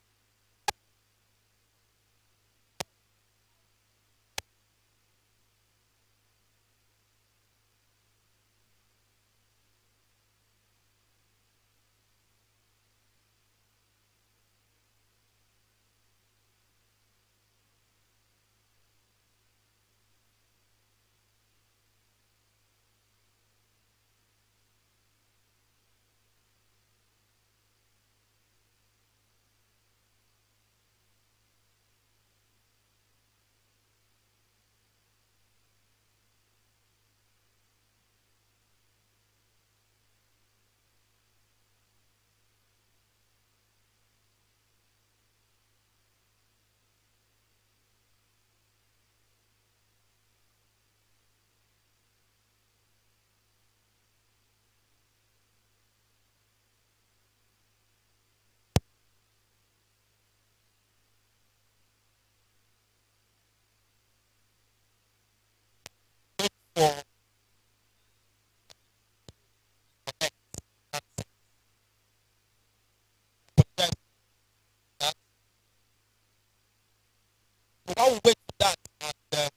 While we wait for that, and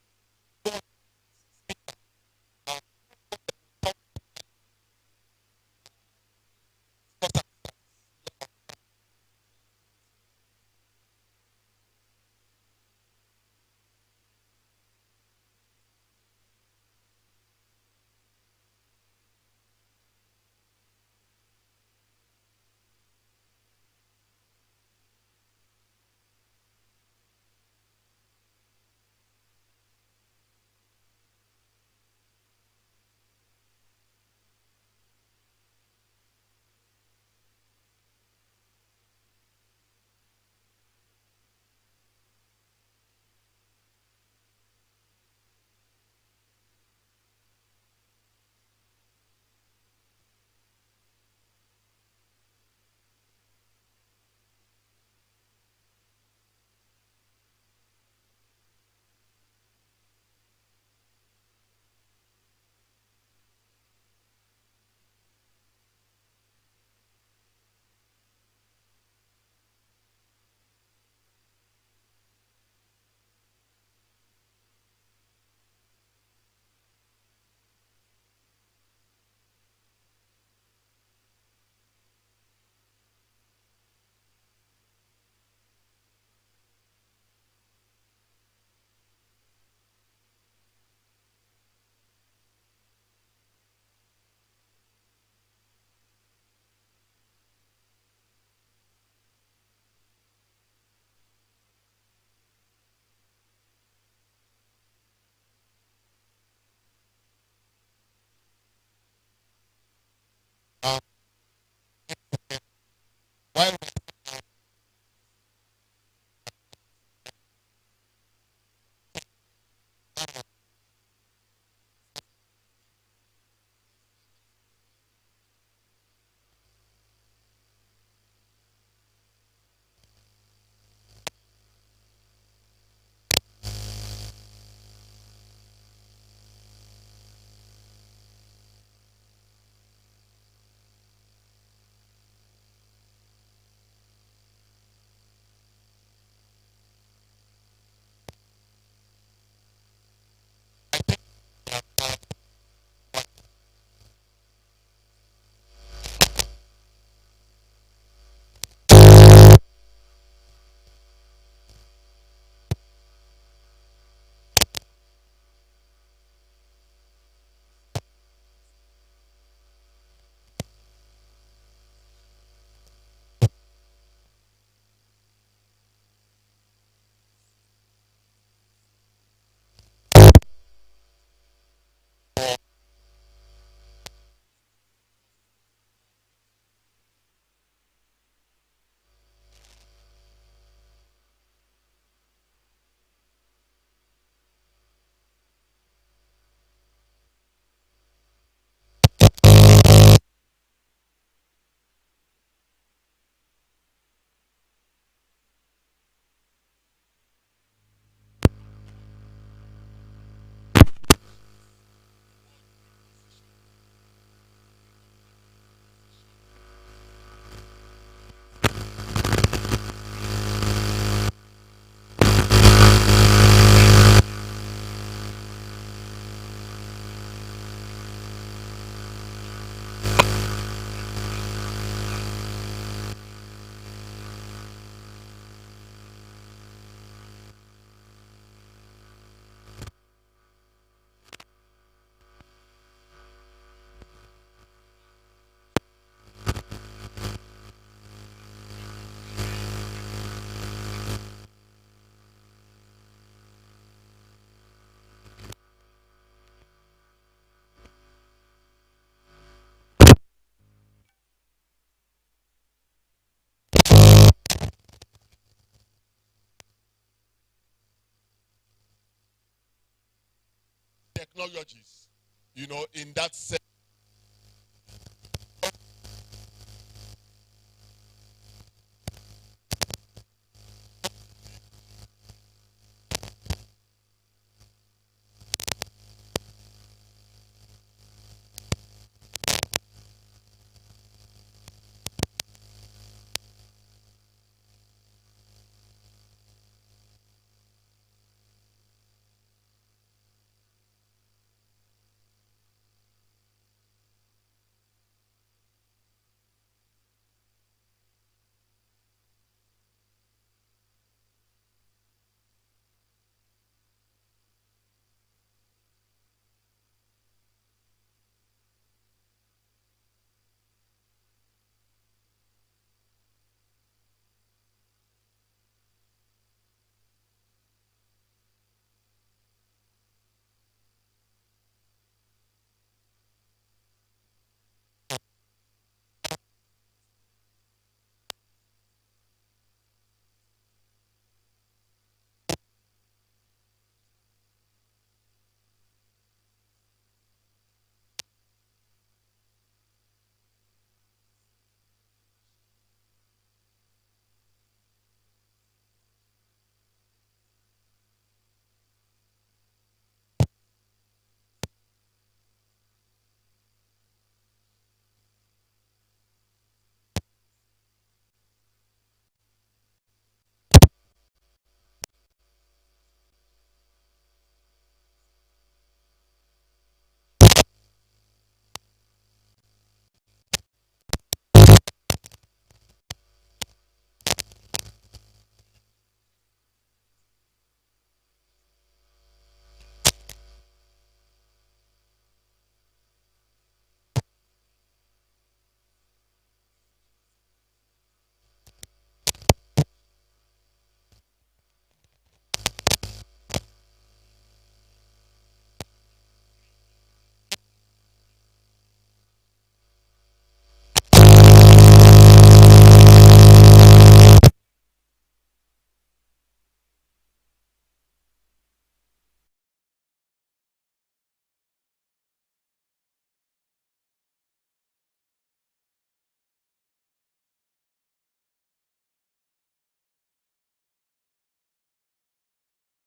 technologies, in that sense.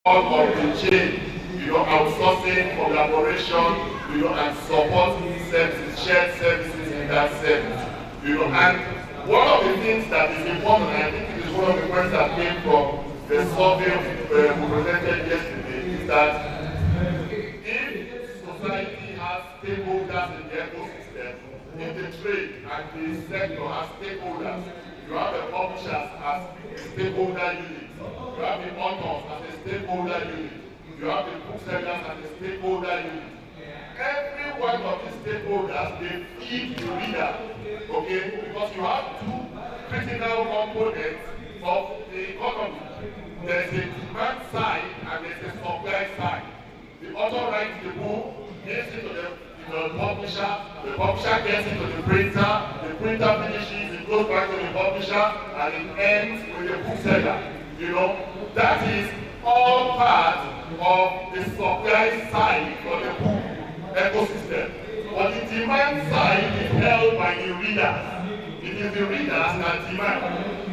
Of the chain, outsourcing, collaboration, and support services, shared services in that service. And one of the things that is important, and I think it is one of the points that came from the survey we presented yesterday, is that if society has stakeholders in the ecosystem, if the trade and the sector has stakeholders, you have the publishers as stakeholder units. You have the authors as a stakeholder unit. You have the booksellers as a stakeholder unit. Every one of these stakeholders, they feed the reader, okay? Because you have two critical components of the economy. There's a demand side and there's a supply side. The author writes the book, gives it to the publisher gets it to the printer finishes, it goes back to the publisher, and it ends with the bookseller. That is all part of the supply side of the book ecosystem. But the demand side is held by the readers. It is the readers that demand.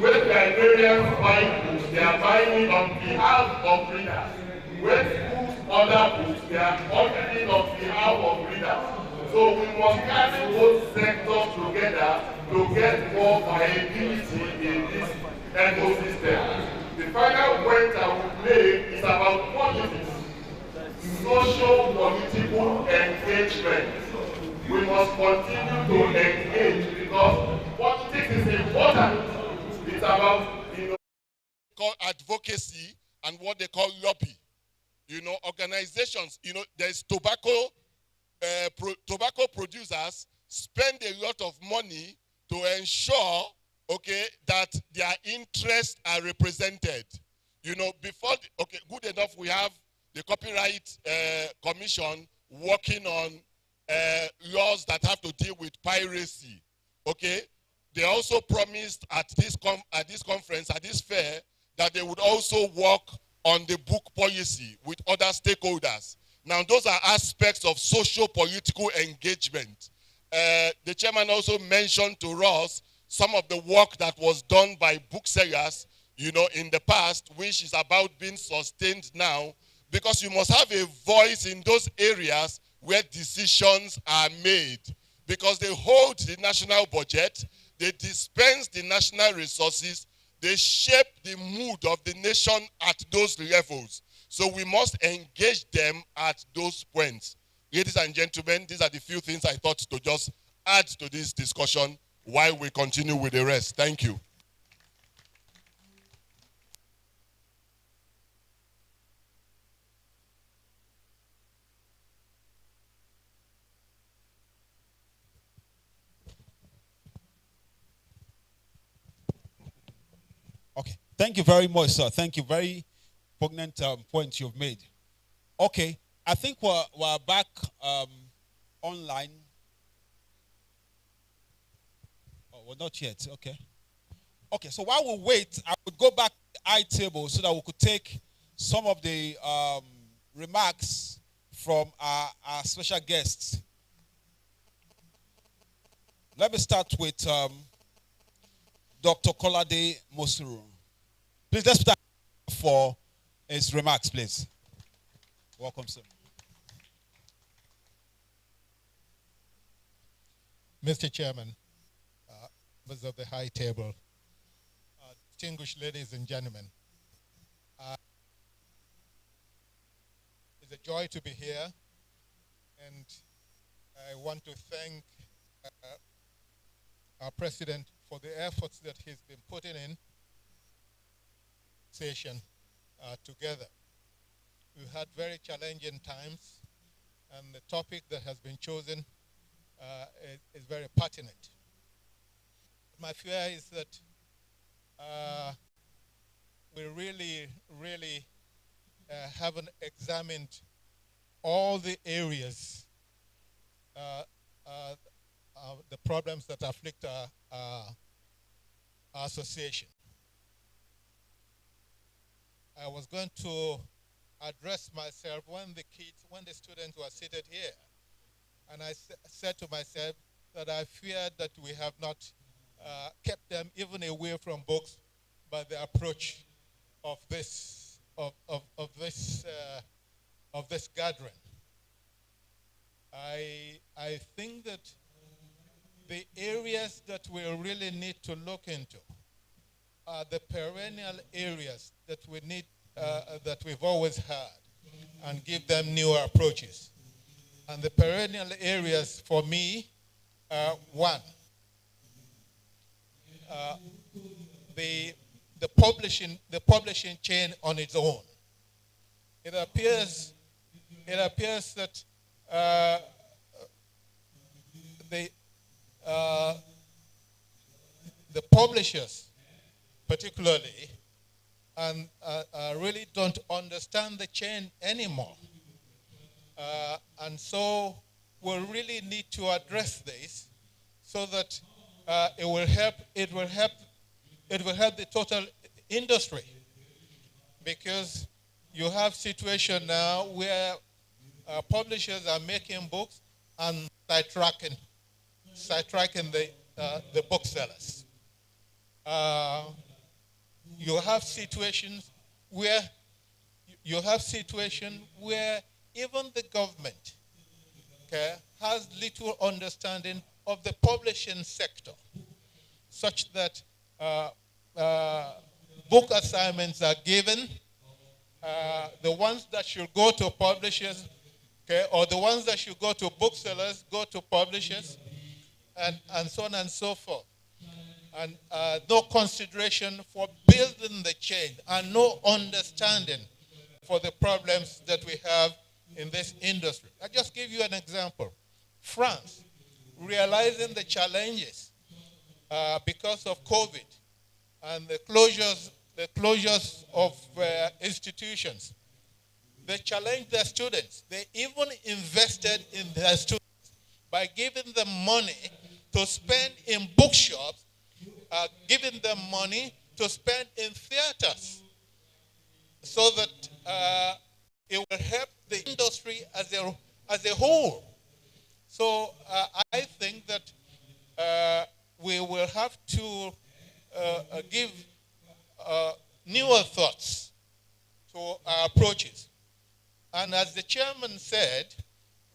When librarians buy books, they are buying it on behalf of readers. When schools order books, they are ordering on behalf of readers. So we must carry both sectors together to get more viability in this ecosystem. The final point I will make is about politics. Social political engagement. We must continue to engage because politics is important. It's about call advocacy and what they call lobby. Organizations, there's tobacco producers spend a lot of money to ensure that their interests are represented. Good enough, we have the Copyright Commission working on laws that have to deal with piracy. They also promised at this conference, at this fair, that they would also work on the book policy with other stakeholders. Now, those are aspects of socio-political engagement. The chairman also mentioned to us some of the work that was done by booksellers, in the past, which is about being sustained now, because you must have a voice in those areas where decisions are made, because they hold the national budget, they dispense the national resources, they shape the mood of the nation at those levels. So we must engage them at those points. Ladies and gentlemen, these are the few things I thought to just add to this discussion while we continue with the rest. Thank you. Okay. Thank you very much, sir. Thank you. Very poignant points you've made. Okay. I think we're back online. Oh, we're not yet. Okay. Okay. So while we wait, I would go back to the I table so that we could take some of the remarks from our special guests. Let me start with Dr. Kolade Mosuru. Please, let's start for his remarks, please. Welcome, sir. Mr. Chairman, members of the high table, distinguished ladies and gentlemen, it's a joy to be here, and I want to thank our president for the efforts that he's been putting in session together. We've had very challenging times, and the topic that has been chosen is very pertinent. My fear is that we really haven't examined all the areas, the problems that afflict our association. I was going to address myself when the students were seated here, and I said to myself that I feared that we have not kept them even away from books by the approach of this gathering. I think that the areas that we really need to look into are the perennial areas that we need, that we've always had, and give them newer approaches. And the perennial areas for me are one, the publishing chain on its own. It appears that the publishers, particularly, and really don't understand the chain anymore, and so we really need to address this so that it will help the total industry, because you have situation now where publishers are making books and sidetracking the booksellers. You have situations where even the government, okay, has little understanding of the publishing sector, such that book assignments are given. The ones that should go to publishers, okay, or the ones that should go to booksellers go to publishers, and so on and so forth. And no consideration for building the chain, and no understanding for the problems that we have in this industry. I'll just give you an example. France, realizing the challenges because of COVID and the closures of institutions, they challenged their students. They even invested in their students by giving them money to spend in bookshops, giving them money to spend in theaters, so that it will help the industry as a whole. So I think that we will have to give newer thoughts to our approaches. And as the chairman said,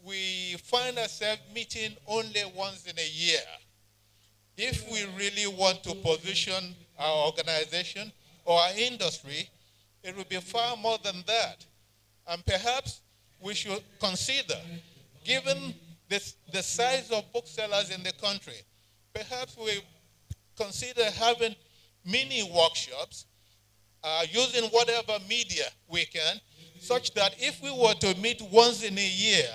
we find ourselves meeting only once in a year. If we really want to position our organization or our industry, it will be far more than that. And perhaps we should consider, given the size of booksellers in the country, perhaps we consider having mini workshops using whatever media we can, such that if we were to meet once in a year,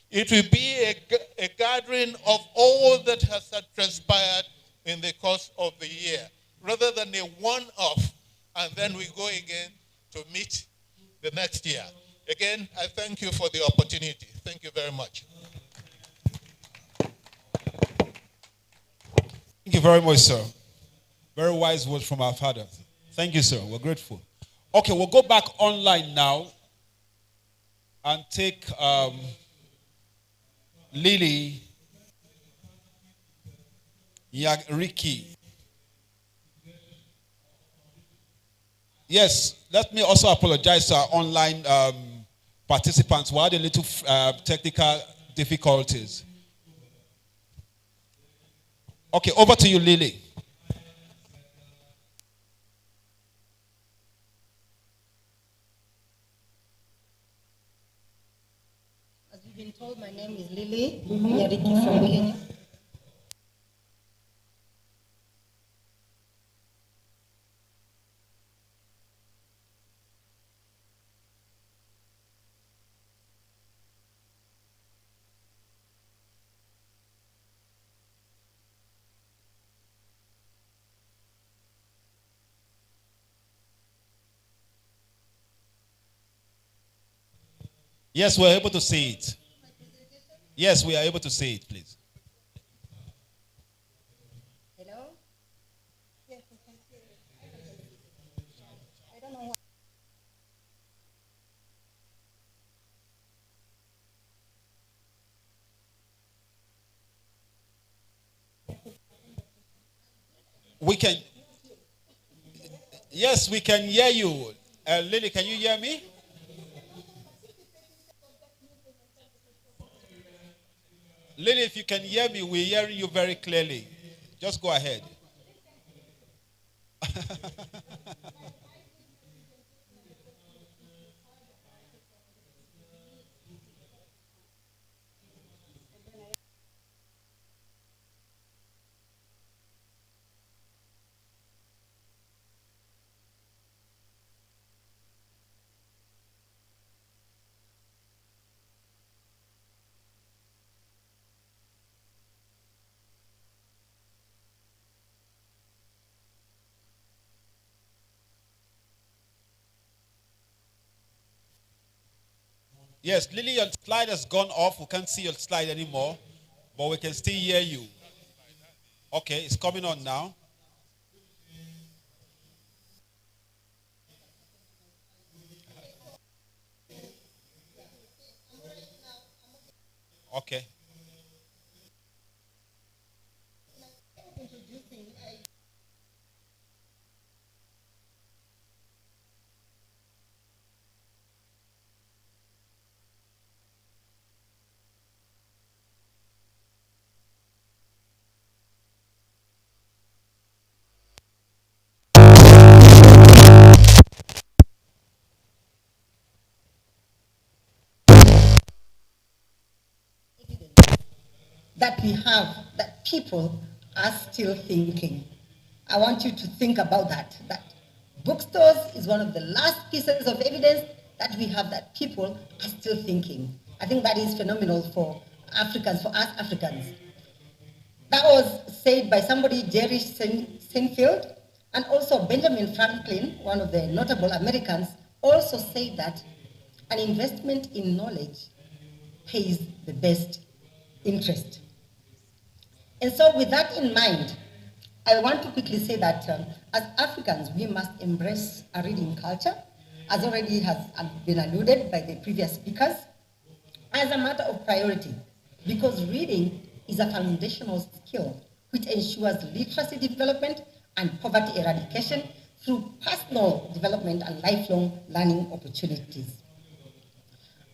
it will be a gathering of all that has transpired in the course of the year, rather than a one-off, and then we go again to meet the next year. Again, I thank you for the opportunity. Thank you very much. Thank you very much, sir. Very wise words from our father. Thank you, sir. We're grateful. Okay, we'll go back online now and take Lily Yagriki. Yes, let me also apologize to our online participants. We had a little technical difficulties. Okay, over to you, Lily. As you've been told, my name is Lily Yariki from Kenya. Yes, we're able to see it. Yes, we are able to see it, please. Hello? Yes, we can see it. I don't know why. We can. Yes, we can hear you. Lily, can you hear me? Lily, if you can hear me, we're hearing you very clearly. Just go ahead. Yes, Lily, your slide has gone off. We can't see your slide anymore, but we can still hear you. Okay, it's coming on now. Okay. That we have, that people are still thinking. I want you to think about that bookstores is one of the last pieces of evidence that we have that people are still thinking. I think that is phenomenal for Africans, for us Africans. That was said by somebody, Jerry Seinfeld, and also Benjamin Franklin, one of the notable Americans, also said that an investment in knowledge pays the best interest. And so with that in mind, I want to quickly say that as Africans, we must embrace a reading culture. as already has been alluded by the previous speakers, as a matter of priority, because reading is a foundational skill which ensures literacy development and poverty eradication through personal development and lifelong learning opportunities.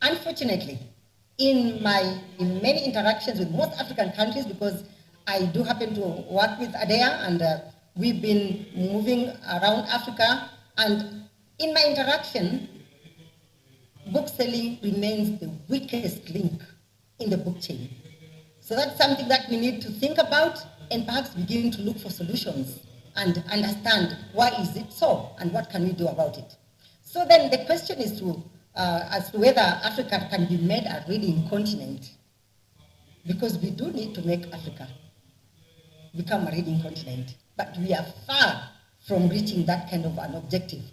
Unfortunately, in many interactions with most African countries, because I do happen to work with ADEA and we've been moving around Africa, and in my interaction, bookselling remains the weakest link in the book chain. So that's something that we need to think about and perhaps begin to look for solutions and understand why is it so and what can we do about it. So then the question is as to whether Africa can be made a reading continent, because we do need to make Africa become a reading continent, but we are far from reaching that kind of an objective.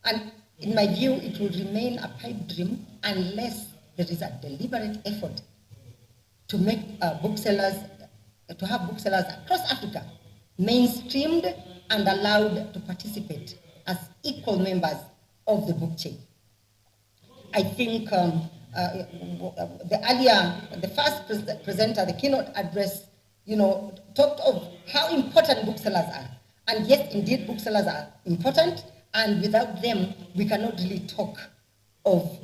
And in my view, it will remain a pipe dream unless there is a deliberate effort to make booksellers, to have booksellers across Africa mainstreamed and allowed to participate as equal members of the book chain. I think the first presenter, the keynote address, talked of how important booksellers are. And yes, indeed, booksellers are important, and without them, we cannot really talk of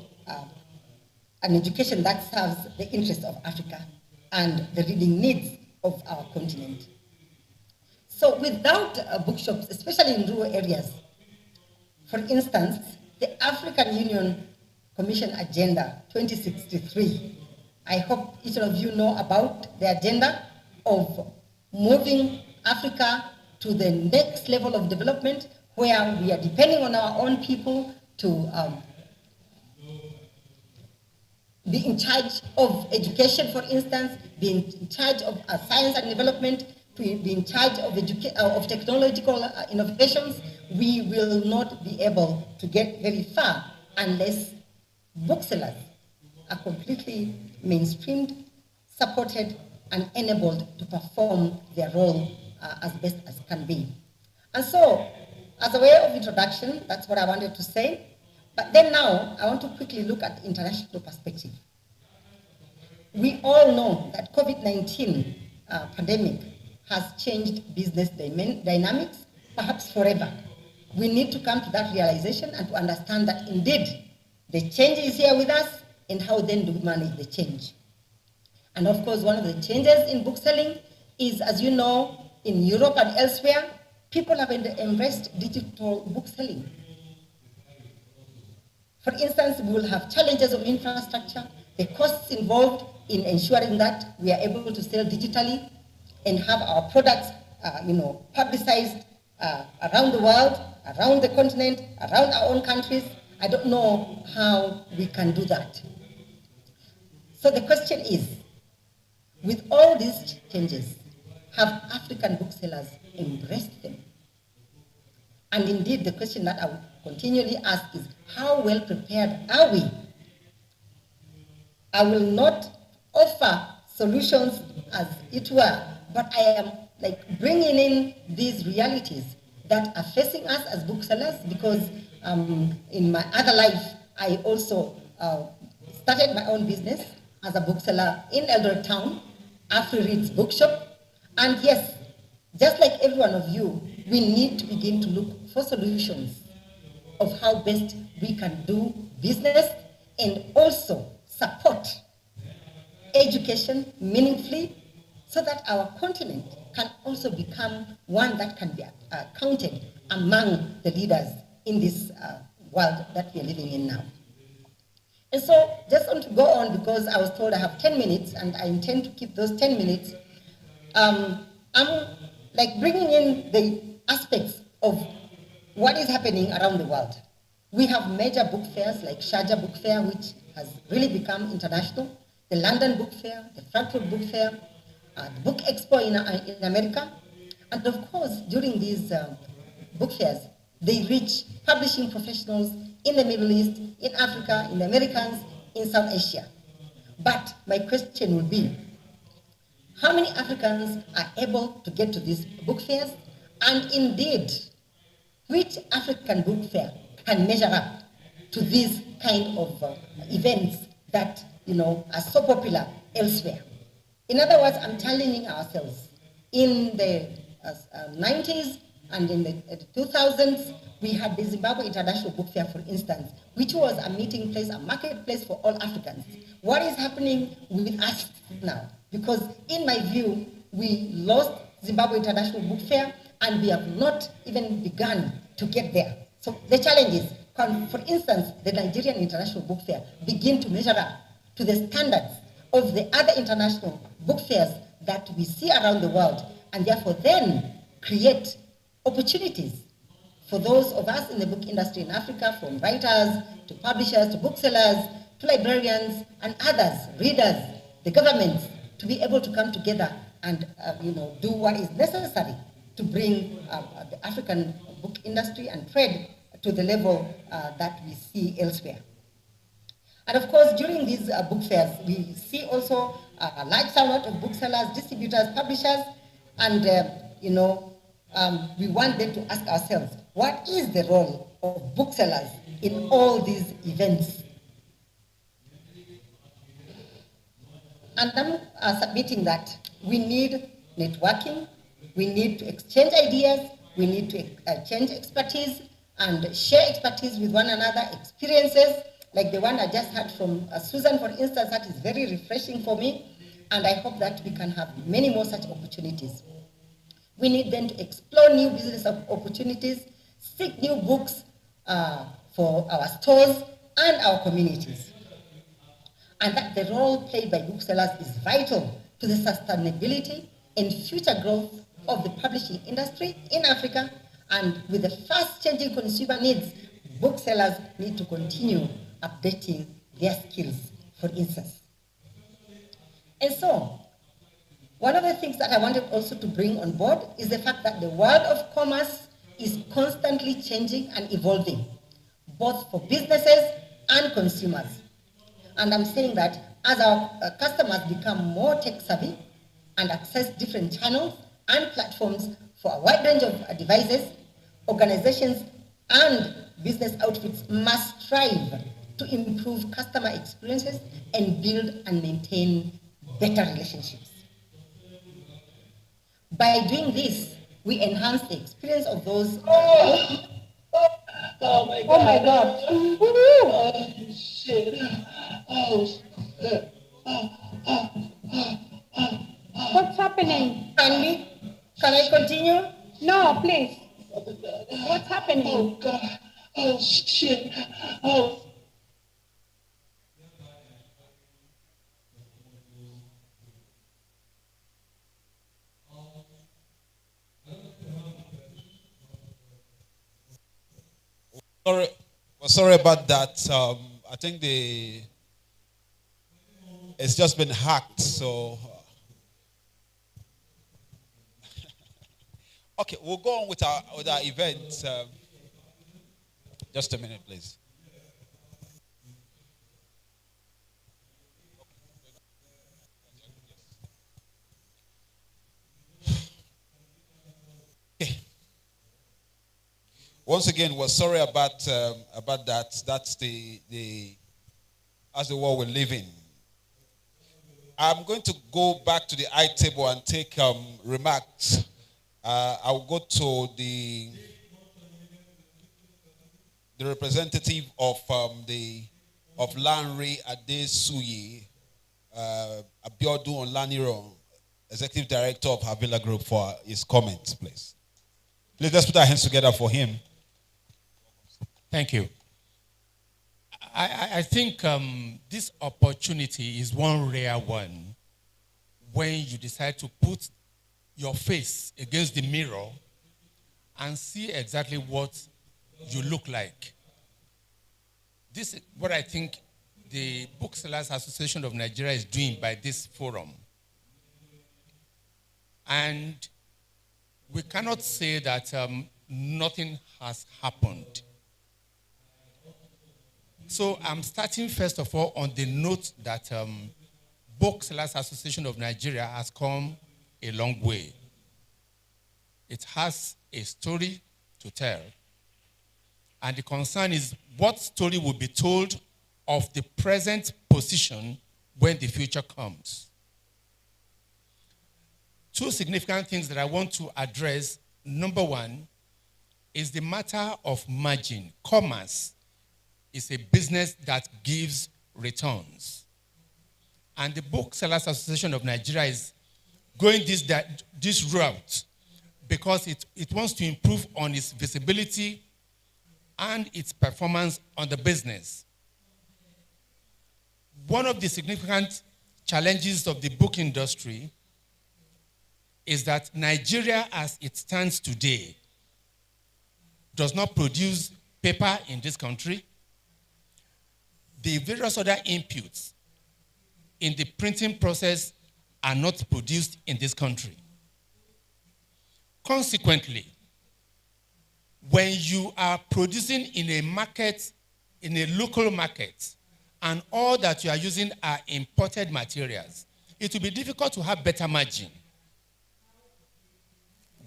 an education that serves the interests of Africa and the reading needs of our continent. So without bookshops, especially in rural areas, for instance, the African Union Commission Agenda 2063, I hope each of you know about the agenda of moving Africa to the next level of development, where we are depending on our own people to be in charge of education, for instance, be in charge of science and development, to be in charge of technological innovations. We will not be able to get very far unless booksellers are completely mainstreamed, supported, and enabled to perform their role as best as can be. And so, as a way of introduction, that's what I wanted to say. But then now, I want to quickly look at the international perspective. We all know that COVID-19 pandemic has changed business dynamics, perhaps forever. We need to come to that realization and to understand that indeed, the change is here with us, and how then do we manage the change? And of course, one of the changes in bookselling is, as you know, in Europe and elsewhere, people have embraced digital bookselling. For instance, we will have challenges of infrastructure, the costs involved in ensuring that we are able to sell digitally and have our products, publicized around the world, around the continent, around our own countries. I don't know how we can do that. So the question is, with all these changes, have African booksellers embraced them? And indeed, the question that I would continually ask is, how well prepared are we? I will not offer solutions as it were, but I am bringing in these realities that are facing us as booksellers, because in my other life, I also started my own business as a bookseller in Eldoret Town, Afri-Reads Bookshop. And yes, just like every one of you, we need to begin to look for solutions of how best we can do business and also support education meaningfully, so that our continent can also become one that can be counted among the leaders in this world that we are living in now. And so, just want to go on, because I was told I have 10 minutes, and I intend to keep those 10 minutes. I'm bringing in the aspects of what is happening around the world. We have major book fairs like Sharjah Book Fair, which has really become international, the London Book Fair, the Frankfurt Book Fair, the Book Expo in America. And of course, during these book fairs, they reach publishing professionals in the Middle East, in Africa, in the Americas, in South Asia. But my question would be, how many Africans are able to get to these book fairs? And indeed, which African book fair can measure up to these kind of events that, are so popular elsewhere. In other words, I'm challenging ourselves. In the 90s and in the 2000s, we had the Zimbabwe International Book Fair, for instance, which was a meeting place, a marketplace for all Africans. What is happening with us now? Because in my view, we lost Zimbabwe International Book Fair and we have not even begun to get there. So the challenge is, for instance, the Nigerian International Book Fair begin to measure up to the standards of the other international book fairs that we see around the world, and therefore then create opportunities for those of us in the book industry in Africa, from writers to publishers to booksellers to librarians and others, readers, the governments, to be able to come together and do what is necessary to bring the African book industry and trade to the level that we see elsewhere. And of course, during these book fairs, we see also a large number of booksellers, distributors, publishers, and we want them to ask ourselves, what is the role of booksellers in all these events? And I'm submitting that we need networking, we need to exchange ideas, we need to exchange expertise and share expertise with one another, experiences, like the one I just heard from Susan, for instance. That is very refreshing for me, and I hope that we can have many more such opportunities. We need then to explore new business opportunities, seek new books for our stores and our communities. And that the role played by booksellers is vital to the sustainability and future growth of the publishing industry in Africa. And with the fast-changing consumer needs, booksellers need to continue updating their skills, for instance. And so, one of the things that I wanted also to bring on board is the fact that the world of commerce is constantly changing and evolving, both for businesses and consumers. And I'm saying that as our customers become more tech-savvy and access different channels and platforms for a wide range of devices, organizations and business outfits must strive to improve customer experiences and build and maintain better relationships. By doing this, we enhance the experience of those. Oh my God. Oh, shit. What's happening? Can I continue? No, please. What's happening? Oh, God. Oh, shit. Oh. Sorry about that. I think it's just been hacked. So, okay, we'll go on with our event. Just a minute, please. Okay. Once again, we're sorry about that. That's the world we live in. I'm going to go back to the I table and take remarks. I'll go to the representative of Lanre Adesuyi, Abiodun Olaniro, Executive Director of Havila Group, for his comments, please. Please, let's put our hands together for him. Thank you. I think this opportunity is one rare one when you decide to put your face against the mirror and see exactly what you look like. This is what I think the Booksellers Association of Nigeria is doing by this forum. And we cannot say that nothing has happened. So I'm starting first of all on the note that Booksellers Association of Nigeria has come a long way. It has a story to tell. And the concern is what story will be told of the present position when the future comes. Two significant things that I want to address. Number one is the matter of margin. Commerce is a business that gives returns. And the Booksellers Association of Nigeria is going this route because it wants to improve on its visibility and its performance on the business. One of the significant challenges of the book industry is that Nigeria, as it stands today, does not produce paper in this country. The various other inputs in the printing process are not produced in this country. Consequently, when you are producing in a market, in a local market, and all that you are using are imported materials, it will be difficult to have better margin.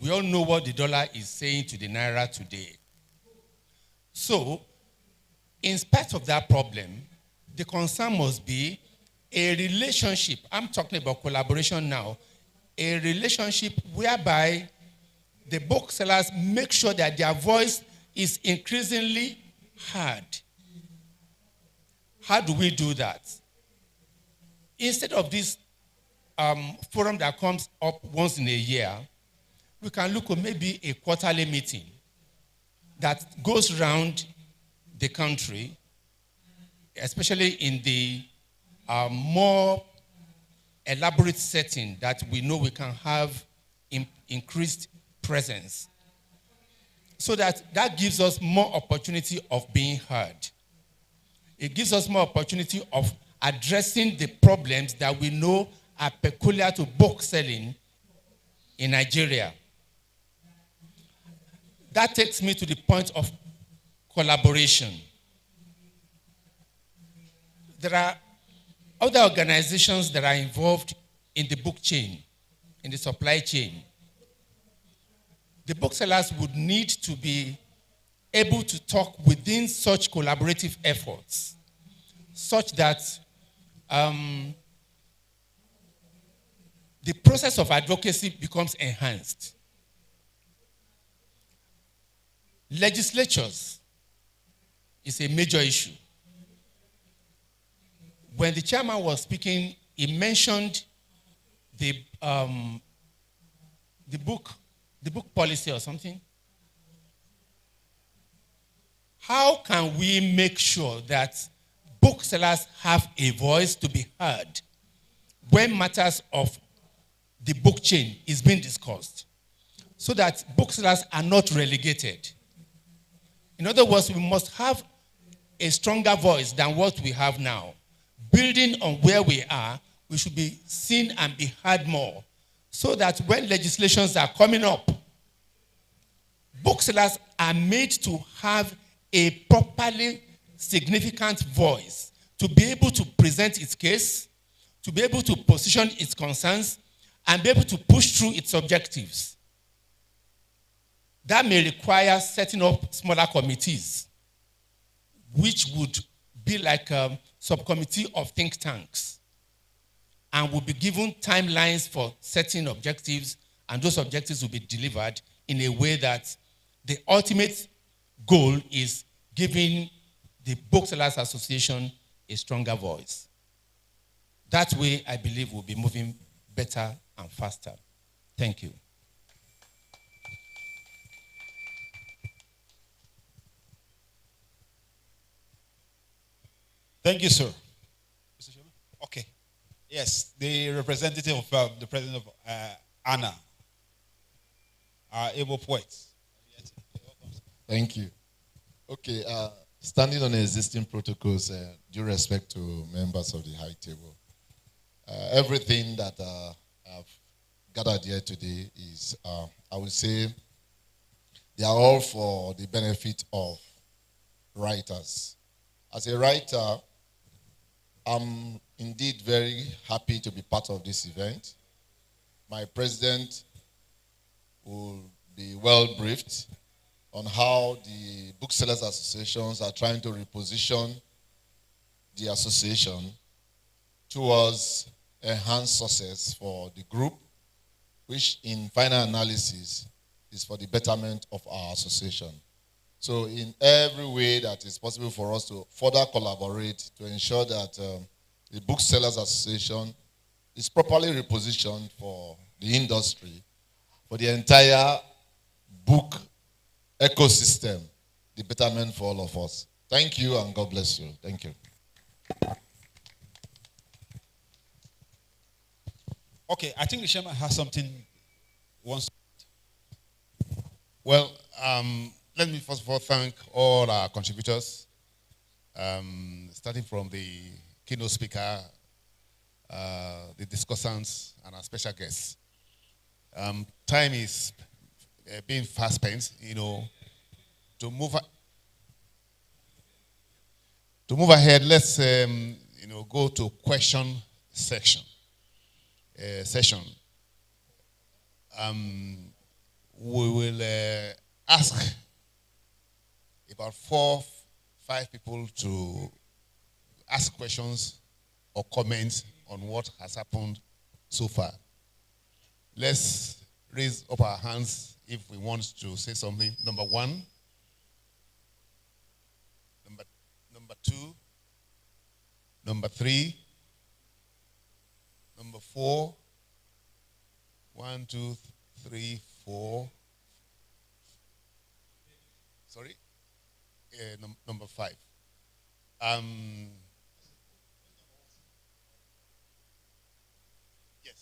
We all know what the dollar is saying to the naira today. So, in spite of that problem, the concern must be a relationship. I'm talking about collaboration now. A relationship whereby the booksellers make sure that their voice is increasingly heard. How do we do that? Instead of this forum that comes up once in a year, we can look at maybe a quarterly meeting that goes around the country, especially in the more elaborate setting that we know we can have increased presence. So that gives us more opportunity of being heard. It gives us more opportunity of addressing the problems that we know are peculiar to book selling in Nigeria. That takes me to the point of collaboration. There are other organizations that are involved in the book chain, in the supply chain. The booksellers would need to be able to talk within such collaborative efforts, such that the process of advocacy becomes enhanced. Legislatures is a major issue. When the chairman was speaking, he mentioned the book policy or something. How can we make sure that booksellers have a voice to be heard when matters of the book chain is being discussed, so that booksellers are not relegated? In other words, we must have a stronger voice than what we have now. Building on where we are, we should be seen and be heard more, so that when legislations are coming up, booksellers are made to have a properly significant voice, to be able to present its case, to be able to position its concerns, and be able to push through its objectives. That may require setting up smaller committees, which would be like a subcommittee of think tanks, and will be given timelines for setting objectives, and those objectives will be delivered in a way that the ultimate goal is giving the Booksellers Association a stronger voice. That way, I believe, we'll be moving better and faster. Thank you. Thank you, sir. Mr. Chairman? Okay. Yes, the representative of the president of ANA, our able poets. Thank you. Okay, standing on existing protocols, due respect to members of the high table, everything that I've gathered here today is, I would say, they are all for the benefit of writers. As a writer, I'm indeed very happy to be part of this event. My president will be well briefed on how the Booksellers Associations are trying to reposition the association towards enhanced success for the group, which in final analysis is for the betterment of our association. So in every way that is possible for us to further collaborate to ensure that the Booksellers Association is properly repositioned for the industry, for the entire book ecosystem, the betterment for all of us. Thank you and God bless you. Thank you. Okay, I think the chairman has something he wants. Well, let me first of all thank all our contributors, starting from the keynote speaker, the discussants, and our special guests. Time is being fast spent, to move ahead. Let's go to question session. We will ask about 4-5 people to ask questions or comments on what has happened so far. Let's raise up our hands if we want to say something. Number 1, number 2, number 3, number 4. 1, 2, 3, 4. Sorry? Number 5. Yes.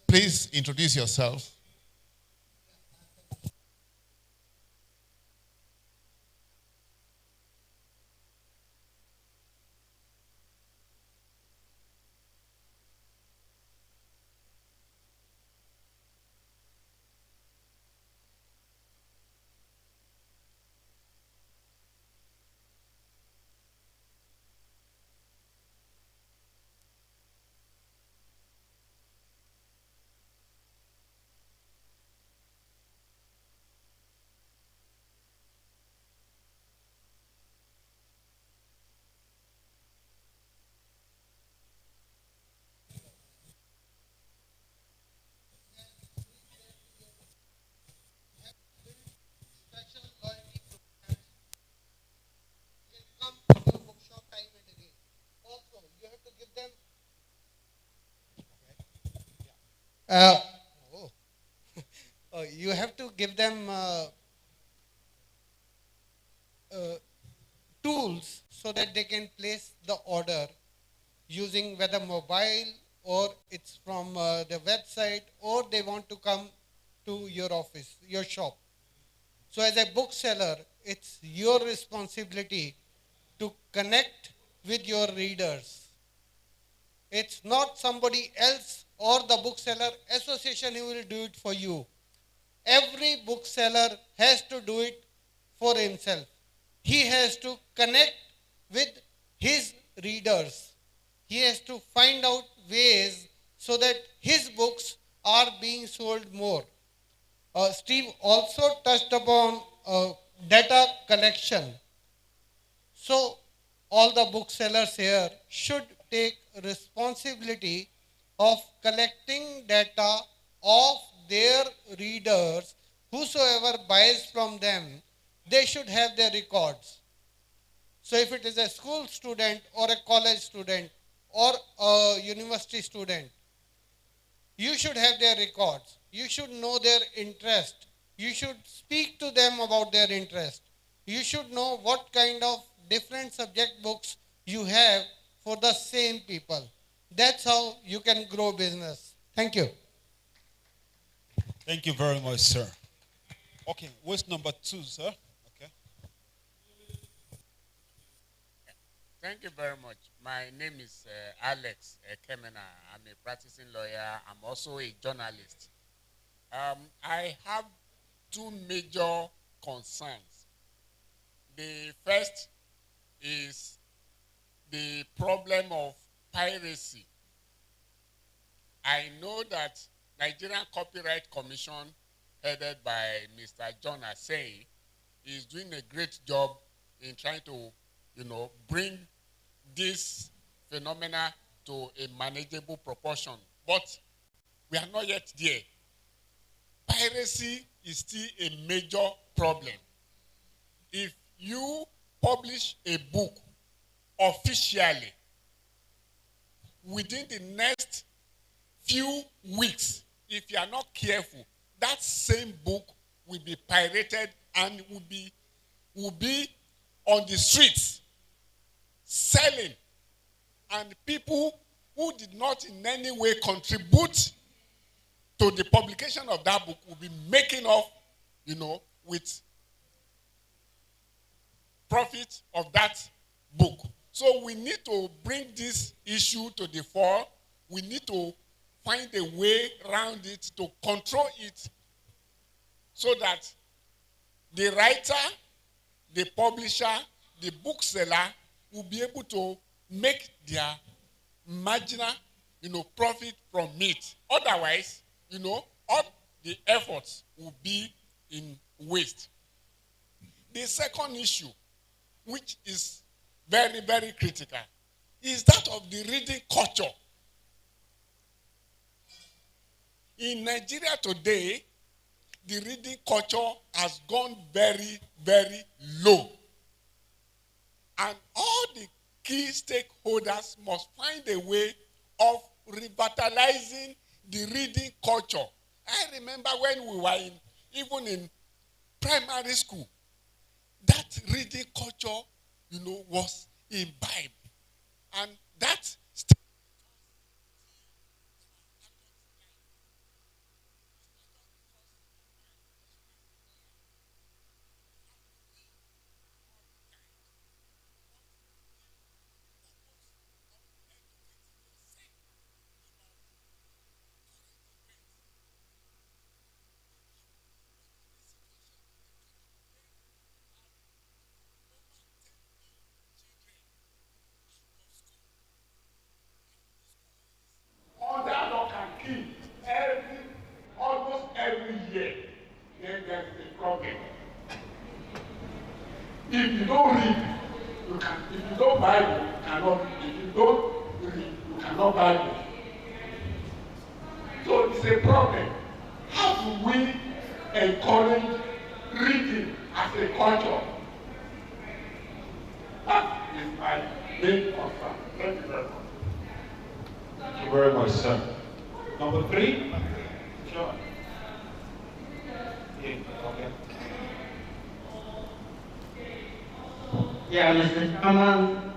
Please introduce yourself. You have to give them tools so that they can place the order using whether mobile or it's from the website or they want to come to your office, your shop. So as a bookseller, it's your responsibility to connect with your readers. It's not somebody else or the bookseller association who will do it for you. Every bookseller has to do it for himself. He has to connect with his readers. He has to find out ways so that his books are being sold more. Steve also touched upon data collection. So all the booksellers here should take responsibility of collecting data of their readers. Whosoever buys from them, they should have their records. So if it is a school student or a college student or a university student, you should have their records. You should know their interest. You should speak to them about their interest. You should know what kind of different subject books you have for the same people. That's how you can grow business. Thank you. Thank you very much, sir. Okay, what's number 2, sir? Okay. Thank you very much. My name is Alex Kemena. I'm a practicing lawyer. I'm also a journalist. I have 2 major concerns. The first is the problem of piracy. I know that Nigerian Copyright Commission, headed by Mr. John Asei, is doing a great job in trying to, bring this phenomena to a manageable proportion. But we are not yet there. Piracy is still a major problem. If you publish a book officially, within the next few weeks, if you are not careful, that same book will be pirated and will be on the streets selling. And people who did not in any way contribute to the publication of that book will be making off, with profit of that book. So we need to bring this issue to the fore. We need to find a way around it to control it so that the writer, the publisher, the bookseller will be able to make their marginal, profit from it. Otherwise, all the efforts will be in waste. The second issue, which is very, very critical, is that of the reading culture. In Nigeria today, the reading culture has gone very, very low. And all the key stakeholders must find a way of revitalizing the reading culture. I remember when we were even in primary school, that reading culture, was imbibed. And that almost every year, then there's a problem. If you don't read, you can. If you don't buy it, you cannot read. If you don't read, you cannot buy it. So it's a problem. How do we encourage reading as a culture? That is my main concern. Thank you very much. Thank you very much, sir. Number 3? Sure. Yeah, okay. Yeah, Mr. Chairman,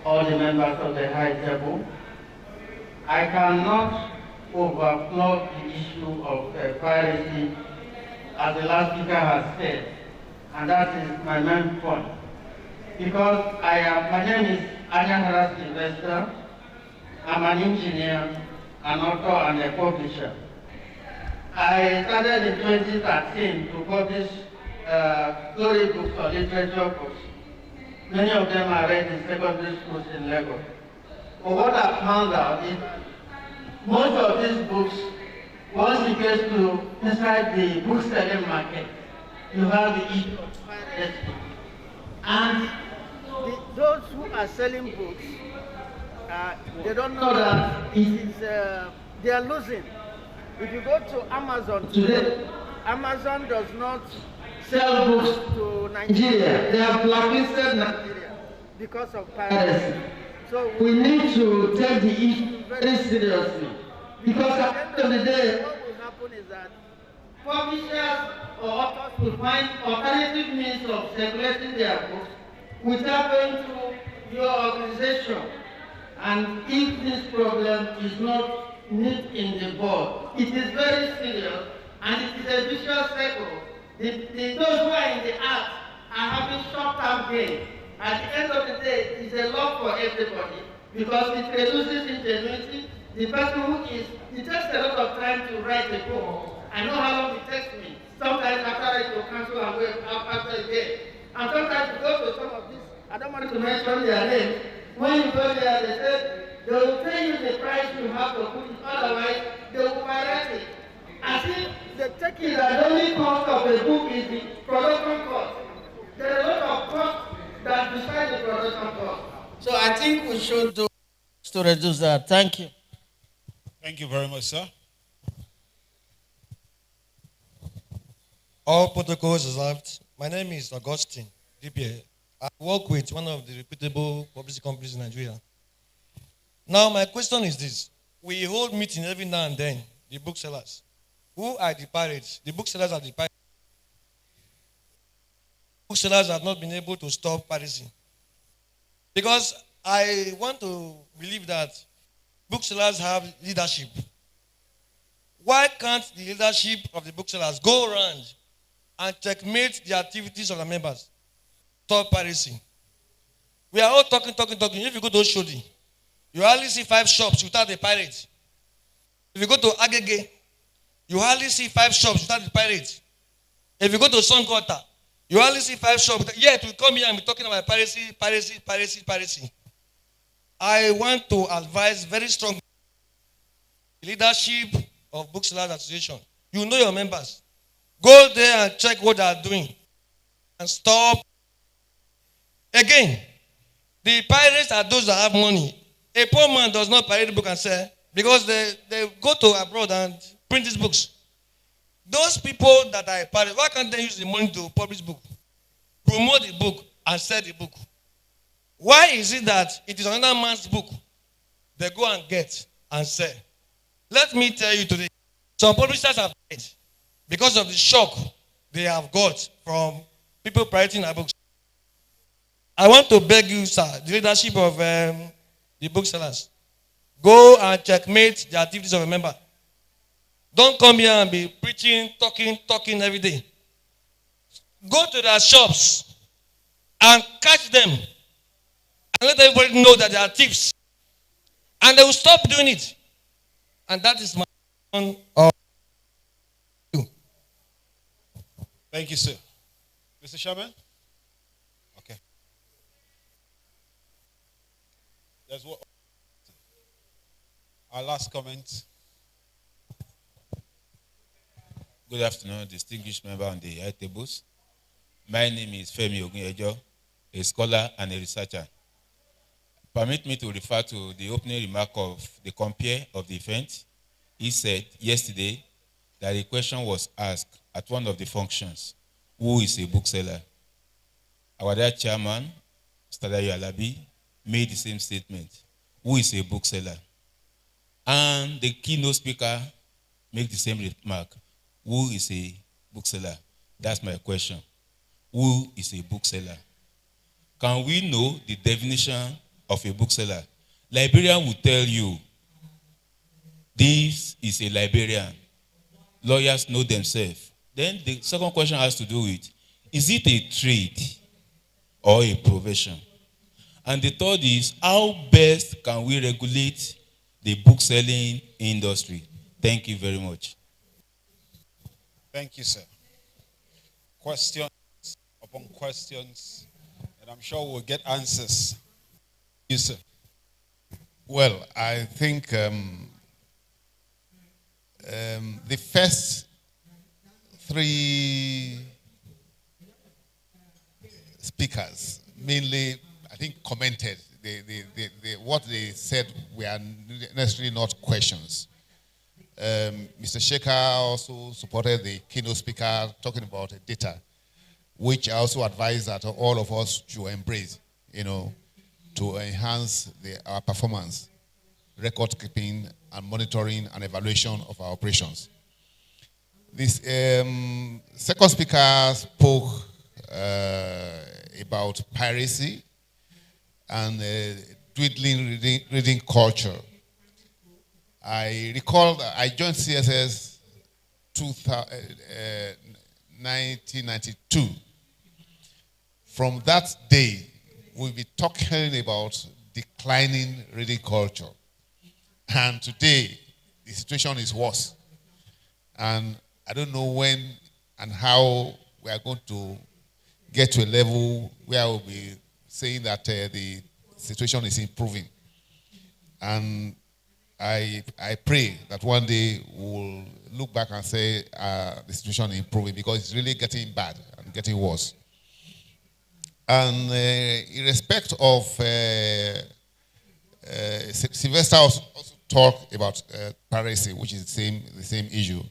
all the members of the high table, I cannot overflow the issue of piracy, as the last speaker has said, and that is my main point. Because my name is Anya Harris Investor. I'm an engineer, an author, and a publisher. I started in 2013 to publish story books or literature books. Many of them are read in secondary schools in Lagos. But what I found out is most of these books, once you get to inside the bookselling market, you have the issue of piracy. And those who are selling books, they don't know that it is, they are losing. If you go to Amazon today, Amazon does not sell books to Nigeria. They have blacklisted Nigeria because of piracy. So we need to take the issue very seriously. Because at the end of the day, what will happen is that publishers or authors will find alternative means of circulating their books without going to your organization. And if this problem is not nipped in the bud, it is very serious and it is a vicious cycle. Those who are in the act are having short-term gain. At the end of the day, it is a loss for everybody because it reduces ingenuity. The person who is, it takes a lot of time to write a book. I know how long it takes me. Sometimes after I go cancel and wait after a day. And sometimes you go to some of these I don't want to mention their name. When you go there, they said they will pay you the price you have to put it, otherwise they will pirate it. As if they take it that the only cost of a book is the production cost. There are a lot of costs that decide the production cost. So I think we should do to reduce that. Thank you. Thank you very much, sir. All protocols observed. My name is Augustine DBA. I work with one of the reputable publicity companies in Nigeria. Now, my question is this. We hold meeting every now and then, the booksellers. Who are the pirates? The booksellers are the pirates. Booksellers have not been able to stop piracy. Because I want to believe that booksellers have leadership. Why can't the leadership of the booksellers go around and checkmate the activities of the members? Stop piracy. We are all talking. If you go to Oshodi, you hardly see 5 shops without a pirate. If you go to Agege, you hardly see 5 shops without a pirate. If you go to Sonkota, you hardly see 5 shops. Yet we come here and be talking about piracy. I want to advise very strongly the leadership of Booksellers Association. You know your members. Go there and check what they are doing. And stop. Again, the pirates are those that have money. A poor man does not pirate the book and sell because they go to abroad and print these books. Those people that are pirates, why can't they use the money to publish book, promote the book, and sell the book? Why is it that it is another man's book they go and get and sell? Let me tell you today, some publishers have died because of the shock they have got from people pirating their books. I want to beg you, sir, the leadership of the booksellers, go and checkmate the activities of a member. Don't come here and be preaching, talking every day. Go to their shops and catch them and let everybody know that they are thieves. And they will stop doing it. And that is my one of you. Thank you, sir. Mr. Sherman? Okay. There's what our last comment. Good afternoon, distinguished member on the high tables. My name is Femi Ogunyejo, a scholar and a researcher. Permit me to refer to the opening remark of the compere of the event. He said yesterday that a question was asked at one of the functions, who is a bookseller? Our dear chairman, Stadayo Alabi, made the same statement, who is a bookseller? And the keynote speaker made the same remark, who is a bookseller? That's my question. Who is a bookseller? Can we know the definition of a bookseller? Librarian will tell you, this is a librarian. Lawyers know themselves. Then the second question has to do with, is it a trade or a profession? And the third is, how best can we regulate the bookselling industry? Thank you very much. Thank you, sir. Questions upon questions, and I'm sure we'll get answers. You, sir. Well, I think the first 3 speakers mainly, I think, commented. What they said were necessarily not questions. Mr. Shekhar also supported the keynote speaker talking about data, which I also advise that all of us should embrace, to enhance our performance, record keeping, and monitoring and evaluation of our operations. This second speaker spoke about piracy and dwindling reading culture. I recall that I joined CSS 1992. From that day, we'll be talking about declining reading culture. And today, the situation is worse. And I don't know when and how we are going to get to a level where we'll be saying that the situation is improving. And I pray that one day we'll look back and say the situation is improving, because it's really getting bad and getting worse. And in respect of Sylvester also talked about piracy, which is the same issue.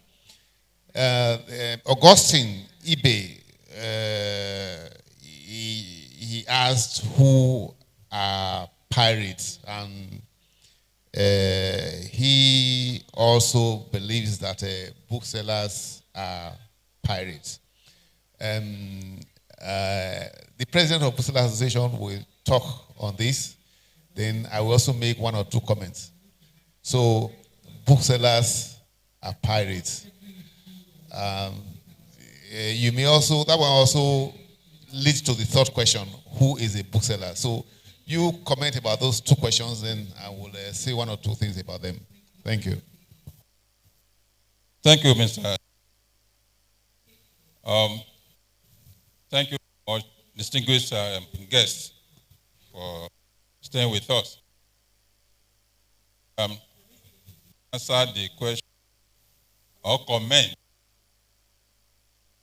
Augustine eBay, he asked who are pirates, and he also believes that booksellers are pirates. The president of Booksellers Association will talk on this. Then I will also make one or two comments. So, booksellers are pirates. You may also, that one also leads to the third question: who is a bookseller? So, you comment about those two questions, then I will say one or two things about them. Thank you. Thank you, Mr. Thank you very much, distinguished guests, for staying with us. Answer the question or comment.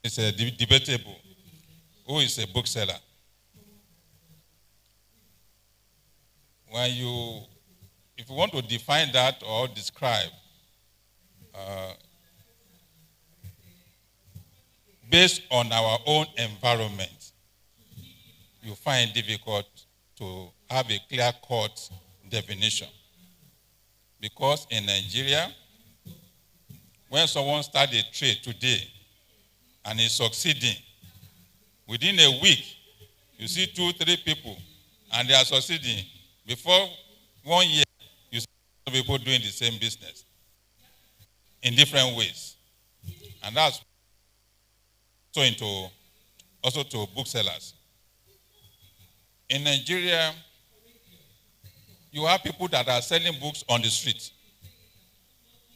It's debatable. Who is a bookseller? If you want to define that or describe, based on our own environment, you find it difficult to have a clear-cut definition. Because in Nigeria, when someone starts a trade today and is succeeding, within a week, you see 2, 3 people, and they are succeeding. Before 1 year, you see people doing the same business in different ways. And that's also to booksellers. In Nigeria, you have people that are selling books on the street.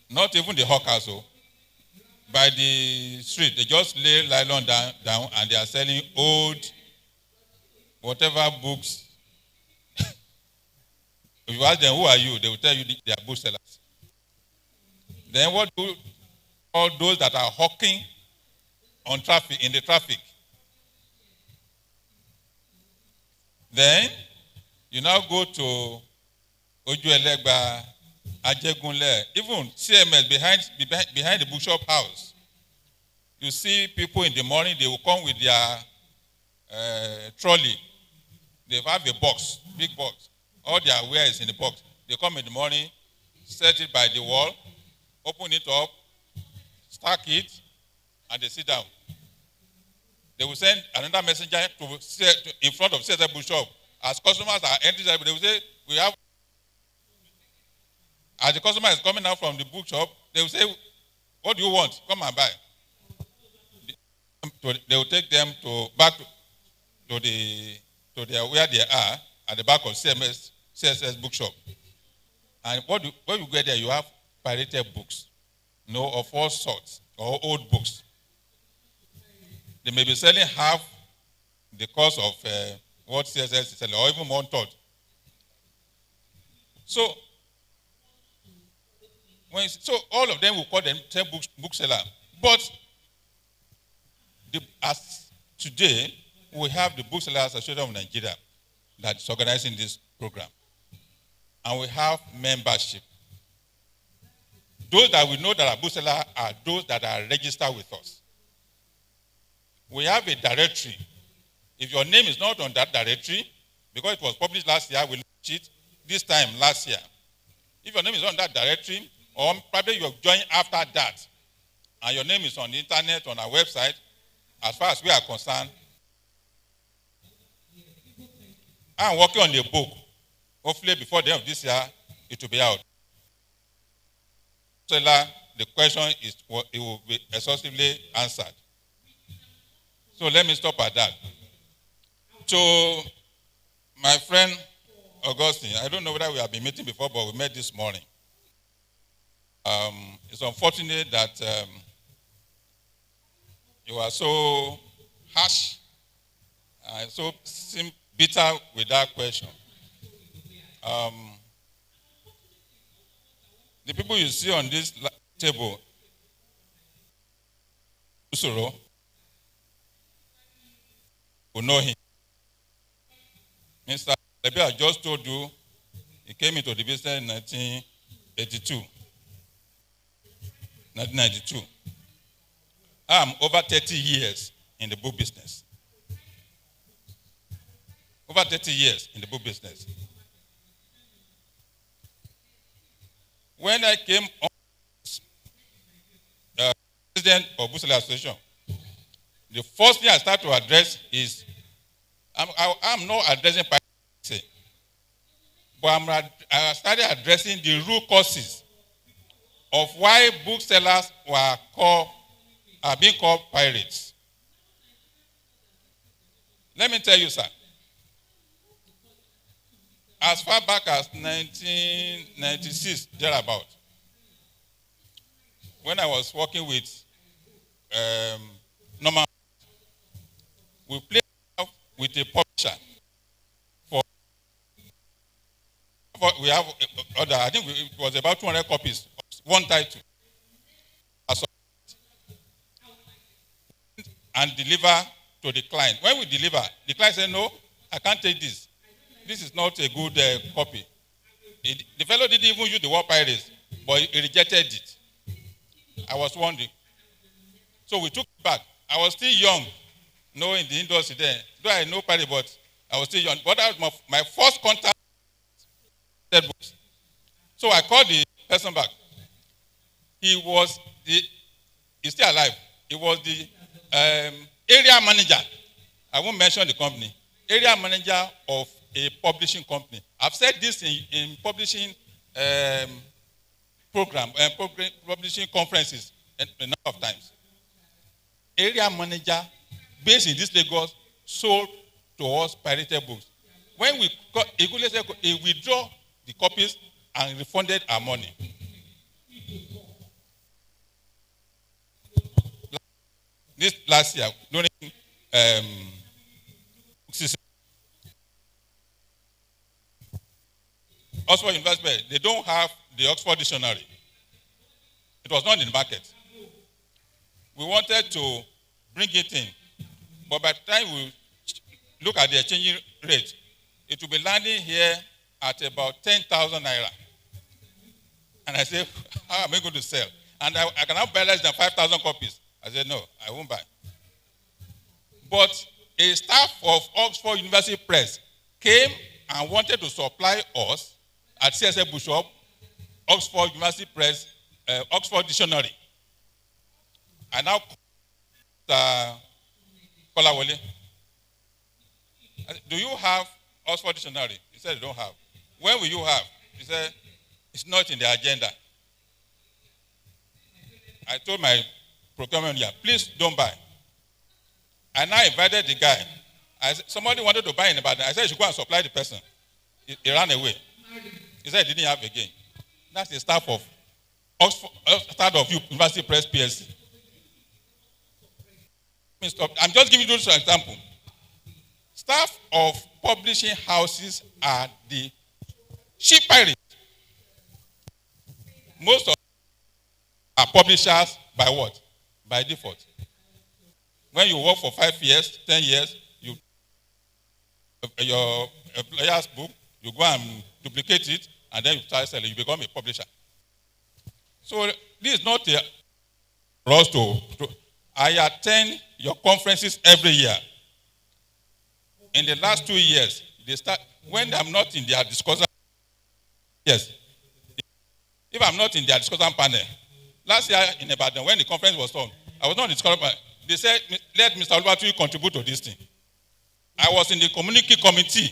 Not even the hawkers, by the street. They just lay nylon down and they are selling old, whatever books. If you ask them, who are you? They will tell you they are booksellers. Then what do all those that are hawking on traffic, in the traffic? Then you now go to Ojuelegba, Ajegunle, even CMS behind the bookshop house. You see people in the morning, they will come with their trolley. They have a box, big box. All their wear is in the box. They come in the morning, set it by the wall, open it up, stack it, and they sit down. They will send another messenger in front of CSS bookshop. As customers are entering, they will say, we have. As the customer is coming out from the bookshop, they will say, what do you want? Come and buy. They will take them back to where they are, at the back of CSS bookshop. And when you get there, you have pirated books, of all sorts, or old books. They may be selling half the cost of what CSS is selling, or even 1/3. So all of them will call themselves bookseller. But as today, we have the Booksellers Association of Nigeria that is organizing this program. And we have membership. Those that we know that are booksellers are those that are registered with us. We have a directory. If your name is not on that directory, because it was published last year, we launched it this time last year. If your name is on that directory, or probably you have joined after that, and your name is on the internet, on our website, as far as we are concerned, I'm working on a book. Hopefully before the end of this year, it will be out. So the question it will be exhaustively answered. So let me stop at that. To my friend Augustine, I don't know whether we have been meeting before, but we met this morning. It's unfortunate that you are so harsh, so bitter with that question. The people you see on this table, Usoro, who know him. Mr. Lebi, I just told you, he came into the business in 1982. 1992. I'm over 30 years in the book business. Over 30 years in the book business. When I came on president of Booksellers Association, the first thing I start to address is, I'm not addressing piracy, but I started addressing the root causes of why booksellers are being called pirates. Let me tell you, sir. As far back as 1996, thereabout, when I was working with Norman, we played with a publisher we have other, I think it was about 200 copies, one title, and deliver to the client. When we deliver, the client said, no, I can't take this. This is not a good copy. The fellow didn't even use the word pirates, but he rejected it. I was wondering. So we took it back. I was still young, in the industry then. Though I know pirate, but I was still young. But that was my first contact. So I called the person back. He's still alive. He was the area manager. I won't mention the company. Area manager of a publishing company. I've said this in publishing publishing conferences a number of times. Area manager based in this Lagos sold to us pirated books. When he withdrew the copies and refunded our money. This last year, during Oxford University, they don't have the Oxford Dictionary. It was not in the market. We wanted to bring it in, but by the time we look at the exchange rate, it will be landing here at about 10,000 naira. And I said, how am I going to sell? And I cannot buy less than 5,000 copies. I said, no, I won't buy. But a staff of Oxford University Press came and wanted to supply us at CSF Bookshop, Oxford University Press, Oxford Dictionary. I now Kolawole, do you have Oxford Dictionary? He said, you don't have. When will you have? He said, it's not in the agenda. I told my procurement here, please don't buy. I now invited the guy. Somebody wanted to buy in Ibadan. I said, you should go and supply the person. He ran away. He said he didn't have again. That's the staff of Oxford, University Press PSC. I'm just giving you an example. Staff of publishing houses are the cheap pirates. Most of them are publishers by what? By default. When you work for 5 years, 10 years, your employer's book, you go and duplicate it, and then you start selling, you become a publisher. So this is not for us to I attend your conferences every year. In the last 2 years, they start when I'm not in their discussion. Yes. If I'm not in their discussion panel, last year in Ibadan, when the conference was on, I was not in the discussion panel. They said, let Mr. Olubatu contribute to this thing. I was in the community committee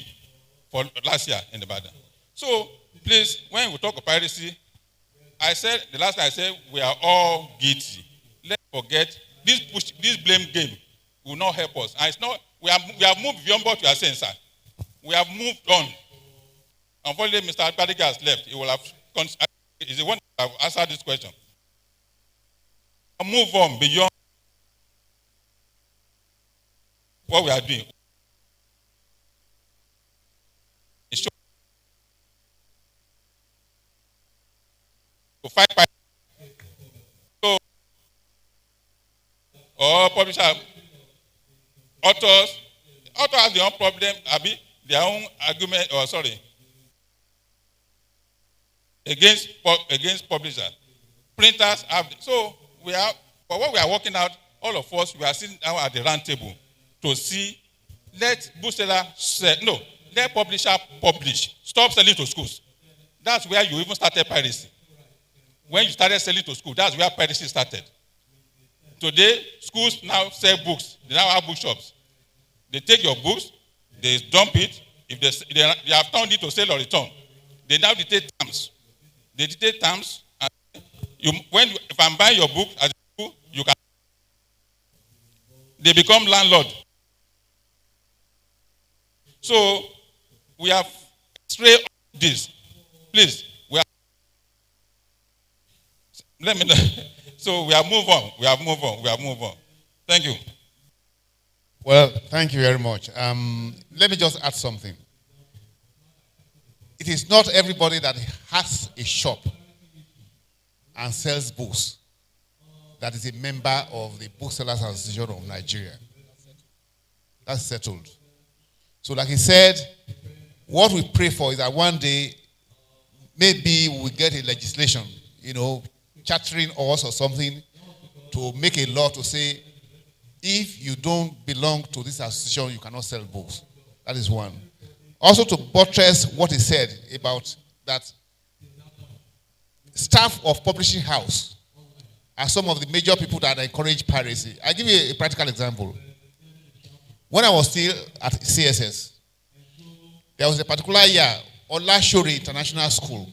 for last year in Ibadan. So, please, when we talk of piracy, the last time I said, we are all guilty. Let's forget, this blame game will not help us. And it's not, we have moved beyond what you are saying, sir. We have moved on. Unfortunately, Mr. Abadiga has left. He will have, he's the one that have answered this question. Move on beyond what we are doing. publisher, authors have their own problem, their own argument, against publisher. Printers have, so we are, but what we are working out, all of us, we are sitting down at the round table to see, let bookseller sell, no, let publisher publish, stop selling to schools. That's where you even started piracy. When you started selling to school, that's where piracy started. Today, schools now sell books. They now have bookshops. They take your books, they dump it. If they have turned it to sell or return, they now dictate terms. They dictate terms. And if I'm buying your book as a school, you can. They become landlord. So we have straight this. Please, let me know. So we have moved on. Thank you. Well, thank you very much. Let me just add something. It is not everybody that has a shop and sells books that is a member of the Booksellers Association of Nigeria. That's settled. So like he said, what we pray for is that one day, maybe we get a legislation, chartering us or something to make a law to say, if you don't belong to this association, you cannot sell books. That is one. Also to buttress what he said about that staff of publishing house are some of the major people that encourage piracy. I'll give you a practical example. When I was still at CSS, there was a particular year, Olashore International School.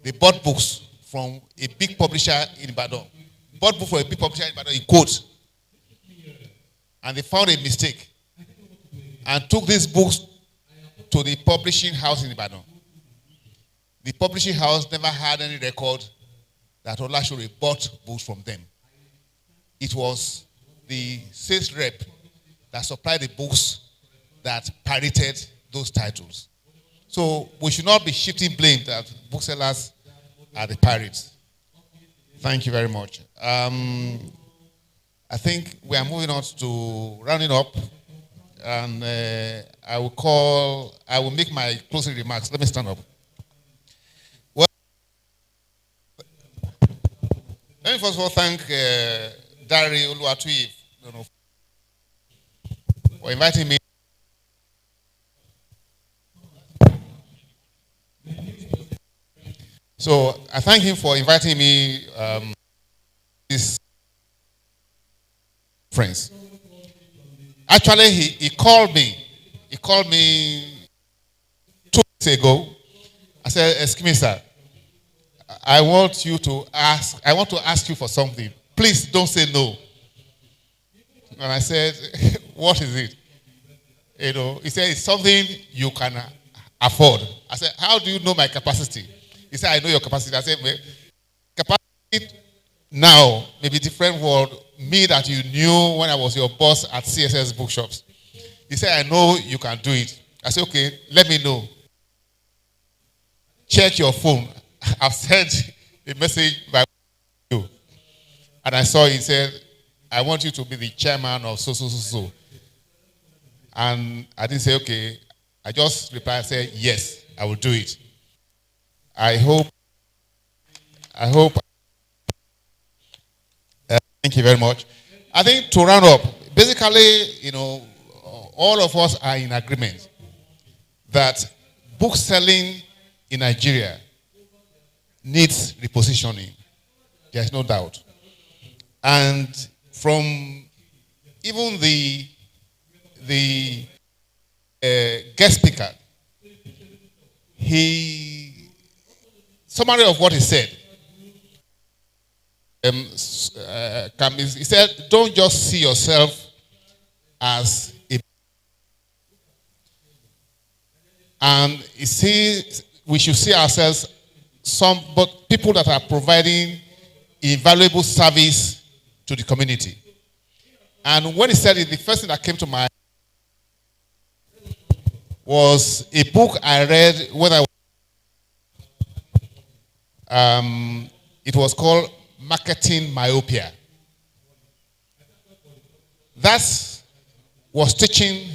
They bought books from a big publisher in Ibadan. Bought books from a big publisher in Ibadan in quote. And they found a mistake and took these books to the publishing house in Ibadan. The publishing house never had any record that Olashore bought books from them. It was the sales rep that supplied the books that pirated those titles. So we should not be shifting blame that booksellers are the pirates. Thank you very much. I think we are moving on to rounding up, and I will make my closing remarks. Let me stand up. Well, let me first of all thank Dari Oluwatui for inviting me. So I thank him for inviting me this conference. Actually, he called me. He called me 2 weeks ago. I said, "Excuse me, sir. I want to ask you for something. Please don't say no." And I said, "What is it?" He said, "It's something you can afford." I said, "How do you know my capacity?" He said, "I know your capacity." I said, "Capacity now may be different world. Me that you knew when I was your boss at CSS Bookshops." He said, "I know you can do it." I said, "Okay, let me know. Check your phone. I've sent a message by you." And I saw he said, "I want you to be the chairman of so. And I didn't say, okay. I just replied, I said, "Yes, I will do it." I hope. Thank you very much. I think to round up, basically, all of us are in agreement that book selling in Nigeria needs repositioning. There's no doubt. And from even the guest speaker, summary of what he said, he said, don't just see yourself as a, and we should see ourselves but people that are providing invaluable service to the community. And when he said it, the first thing that came to mind was a book I read when I was, it was called Marketing Myopia. that was teaching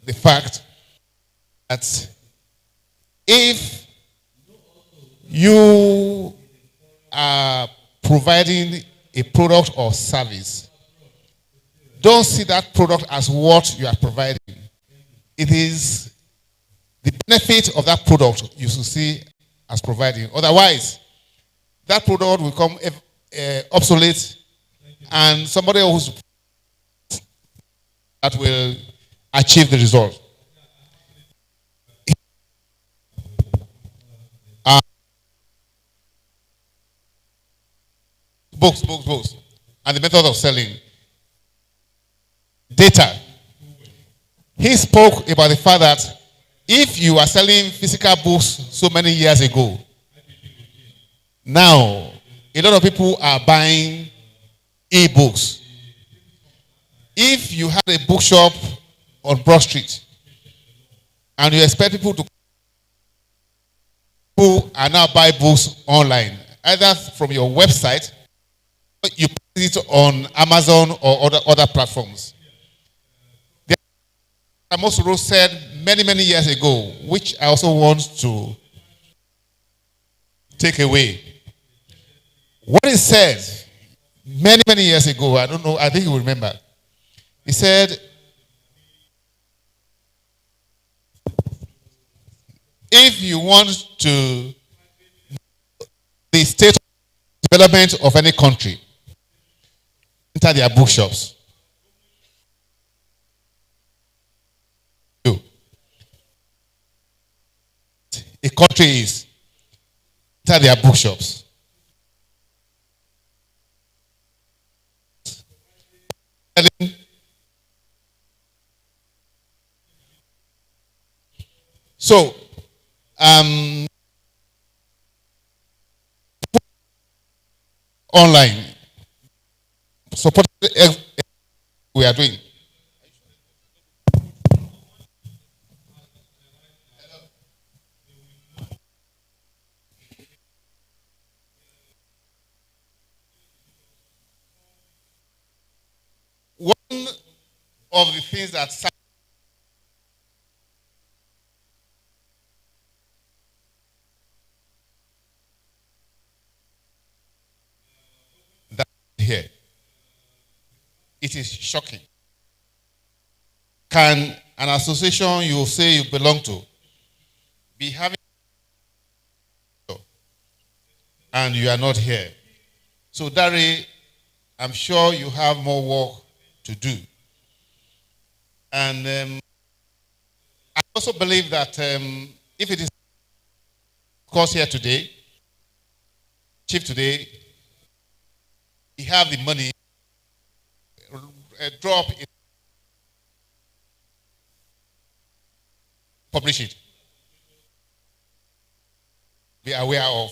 the fact that if you are providing a product or service, don't see that product as what you are providing. It is the benefit of that product you should see as providing. Otherwise, that product will become obsolete, and somebody else that will achieve the result. Books. And the method of selling. Data. He spoke about the fact that if you are selling physical books so many years ago, now a lot of people are buying e-books. If you had a bookshop on Broad Street and you expect people who are now buy books online, either from your website, you put it on Amazon or other platforms. Amos Rose said many years ago, which I also want to take away. What he said many years ago, I don't know, I think you will remember. He said, if you want to the state of development of any country, enter their bookshops. A country is enter their bookshops. So, online support we are doing. One of the things that here, it is shocking. Can an association you say you belong to be having and you are not here? So, Dari, I'm sure you have more work to do. And I also believe that if it is course here today, chief today, we have the money, drop it, publish it. Be aware of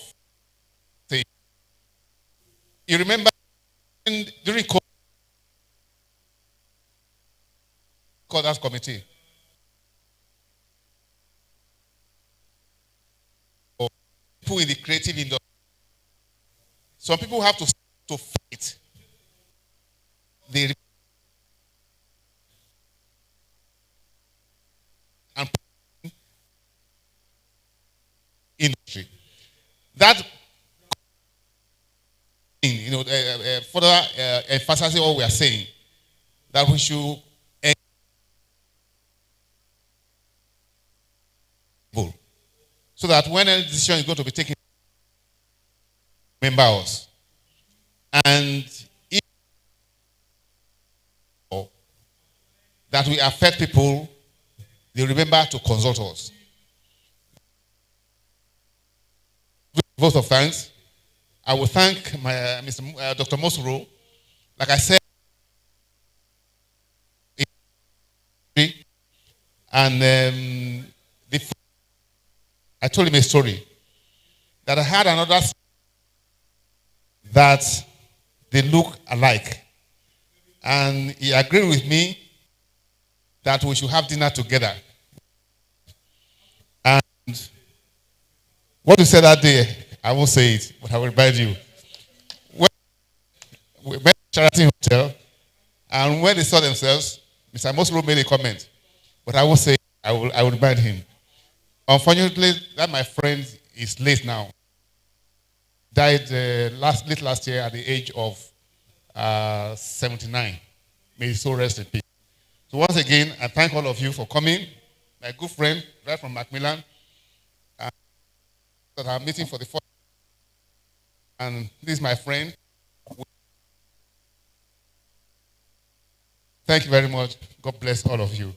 things. You remember during that committee, or people in the creative industry, some people have to fight the and industry. That further emphasizing what we are saying, that we should so that when a decision is going to be taken, remember us. And if that we affect people, they remember to consult us. Vote of thanks. I will thank my Dr. Mosuro. Like I said, and I told him a story that I had another that they look alike, and he agreed with me that we should have dinner together. And what you said that day, I won't say it, but I will remind you. When we met at Sheraton Hotel, And when they saw themselves, Mr. Mosro made a comment. But I will say, I will remind him. Unfortunately, that my friend is late now. Died late last year at the age of 79. May his soul rest in peace. So once again, I thank all of you for coming. My good friend, right from Macmillan, that I'm meeting for the first time. And this is my friend. Thank you very much. God bless all of you.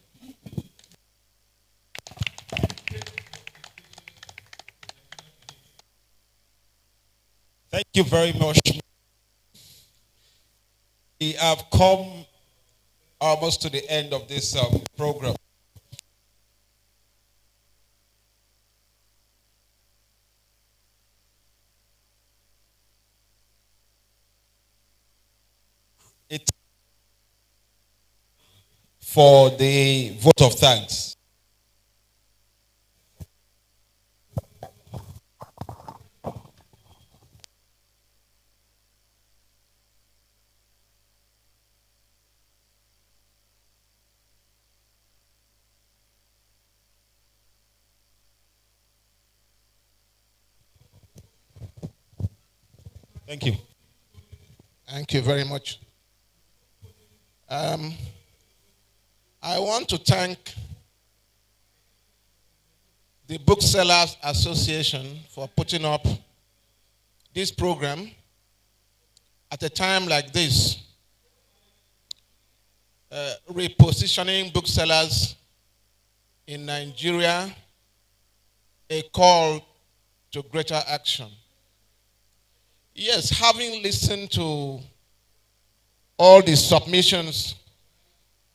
Thank you very much. We have come almost to the end of this program. It's for the vote of thanks. Thank you. Thank you very much. I want to thank the Booksellers Association for putting up this program at a time like this. Repositioning booksellers in Nigeria, a call to greater action. Yes, having listened to all the submissions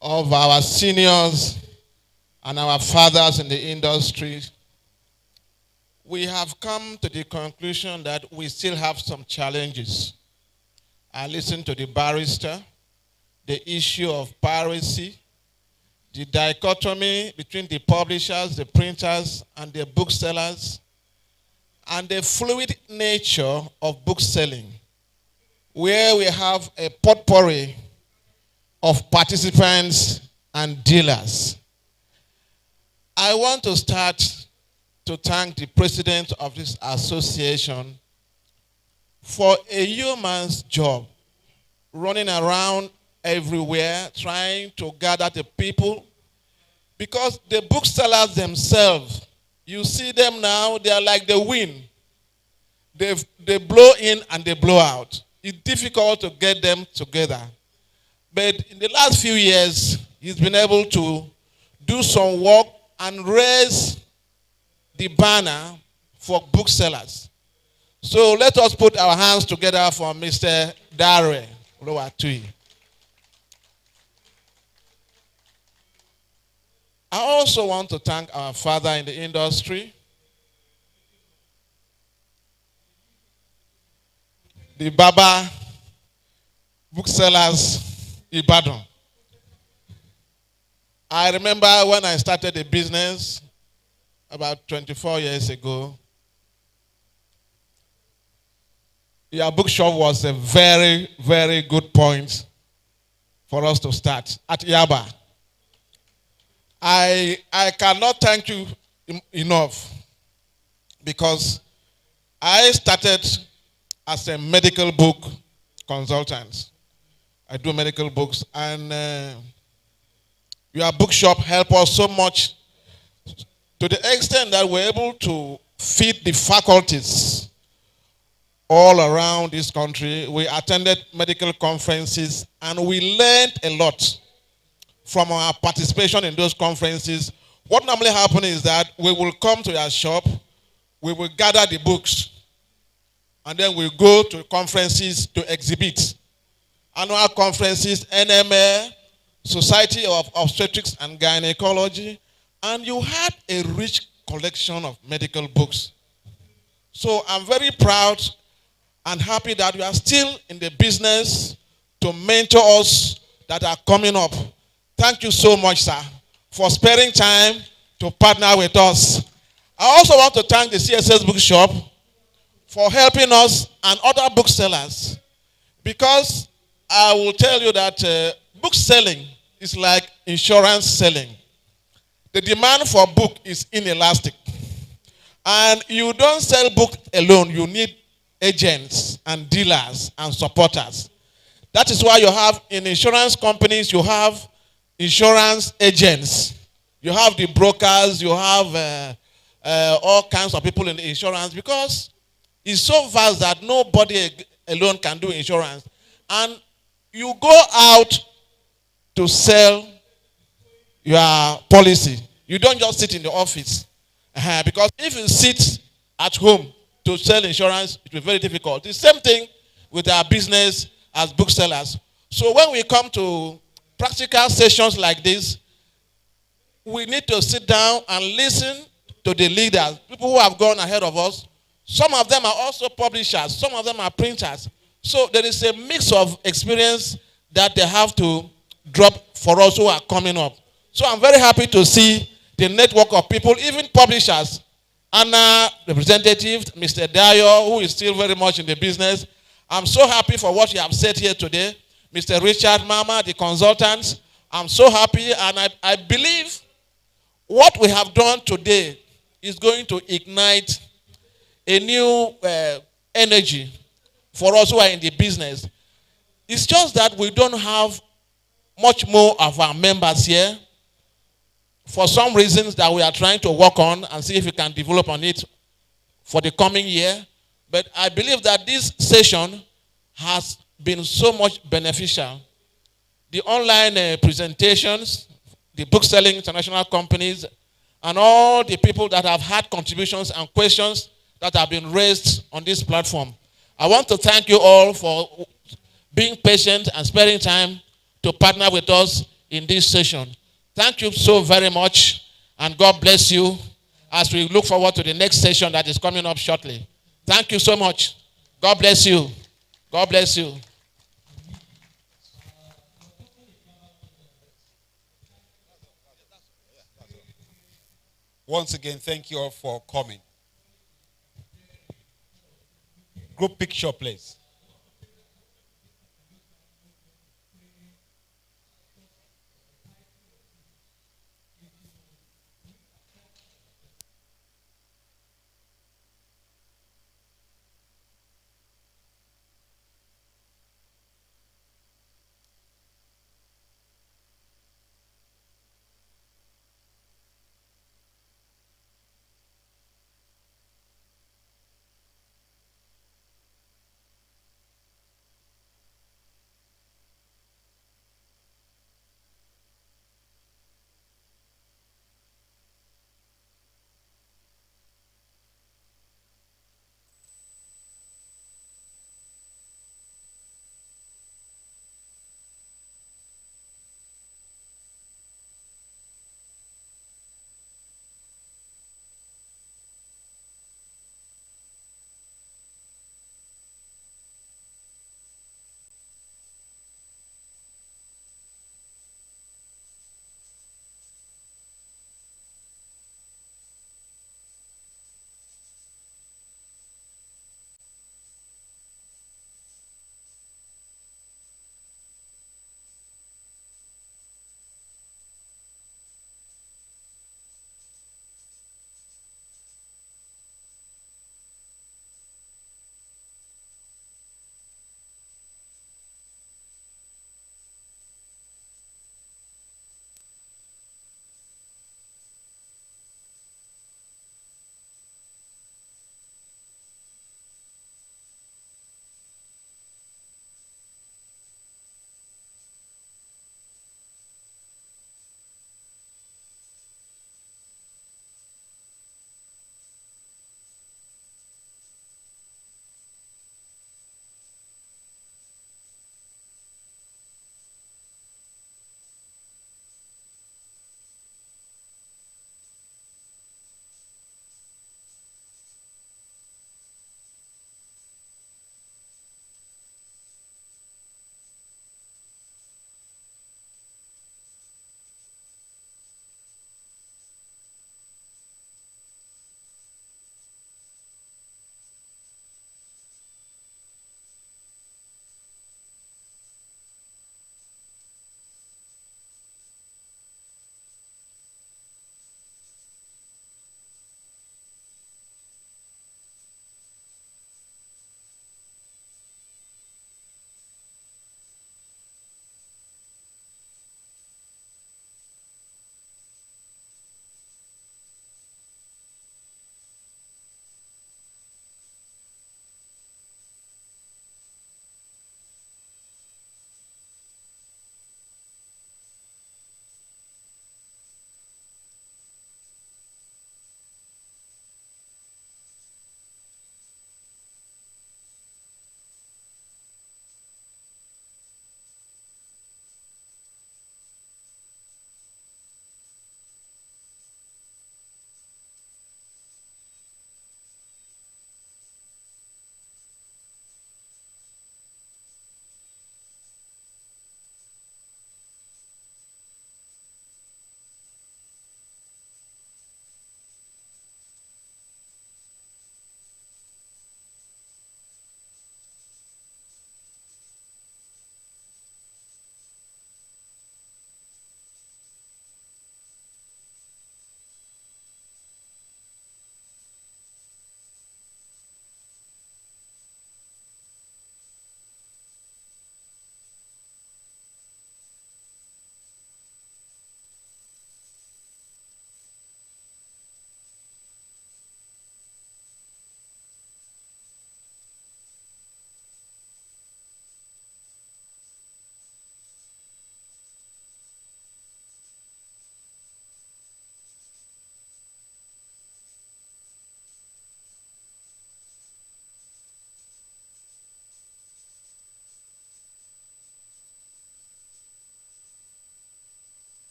of our seniors and our fathers in the industry, we have come to the conclusion that we still have some challenges. I listened to the barrister, the issue of piracy, the dichotomy between the publishers, the printers, and the booksellers, and the fluid nature of bookselling, where we have a potpourri of participants and dealers. I want to start to thank the president of this association for a yeoman's job, running around everywhere, trying to gather the people, because the booksellers themselves, you see them now, they are like the wind. They blow in and they blow out. It's difficult to get them together. But in the last few years, he's been able to do some work and raise the banner for booksellers. So let us put our hands together for Mr. Dare Oluwatui. I also want to thank our father in the industry, the Baba Booksellers Ibadan. I remember when I started the business about 24 years ago, your bookshop was a very, very good point for us to start at Yaba. I cannot thank you enough, because I started as a medical book consultant. I do medical books, and your bookshop helped us so much to the extent that we're able to feed the faculties all around this country. We attended medical conferences, and we learned a lot from our participation in those conferences. What normally happens is that we will come to your shop, we will gather the books, and then we go to conferences to exhibit. Annual conferences, NMA, Society of Obstetrics and Gynecology, and you had a rich collection of medical books. So I'm very proud and happy that you are still in the business to mentor us that are coming up. Thank you so much, sir, for sparing time to partner with us. I also want to thank the CSS Bookshop for helping us and other booksellers, because I will tell you that book selling is like insurance selling. The demand for book is inelastic. And you don't sell books alone. You need agents and dealers and supporters. That is why you have in insurance companies, you have insurance agents. You have the brokers, you have all kinds of people in the insurance, because it's so vast that nobody alone can do insurance. And you go out to sell your policy. You don't just sit in the office. Because if you sit at home to sell insurance, it will be very difficult. The same thing with our business as booksellers. So when we come to practical sessions like this, we need to sit down and listen to the leaders, people who have gone ahead of us. Some of them are also publishers. Some of them are printers. So there is a mix of experience that they have to drop for us who are coming up. So I'm very happy to see the network of people, even publishers. Anna, representative, Mr. Dayo, who is still very much in the business. I'm so happy for what you have said here today. Mr. Richard Mama, the consultants. I'm so happy, and I believe what we have done today is going to ignite a new energy for us who are in the business. It's just that we don't have much more of our members here for some reasons that we are trying to work on and see if we can develop on it for the coming year. But I believe that this session has been so much beneficial. The online presentations, the book-selling international companies, and all the people that have had contributions and questions that have been raised on this platform. I want to thank you all for being patient and spending time to partner with us in this session. Thank you so very much, and God bless you as we look forward to the next session that is coming up shortly. Thank you so much. God bless you. God bless you. Once again, thank you all for coming. Group picture, please.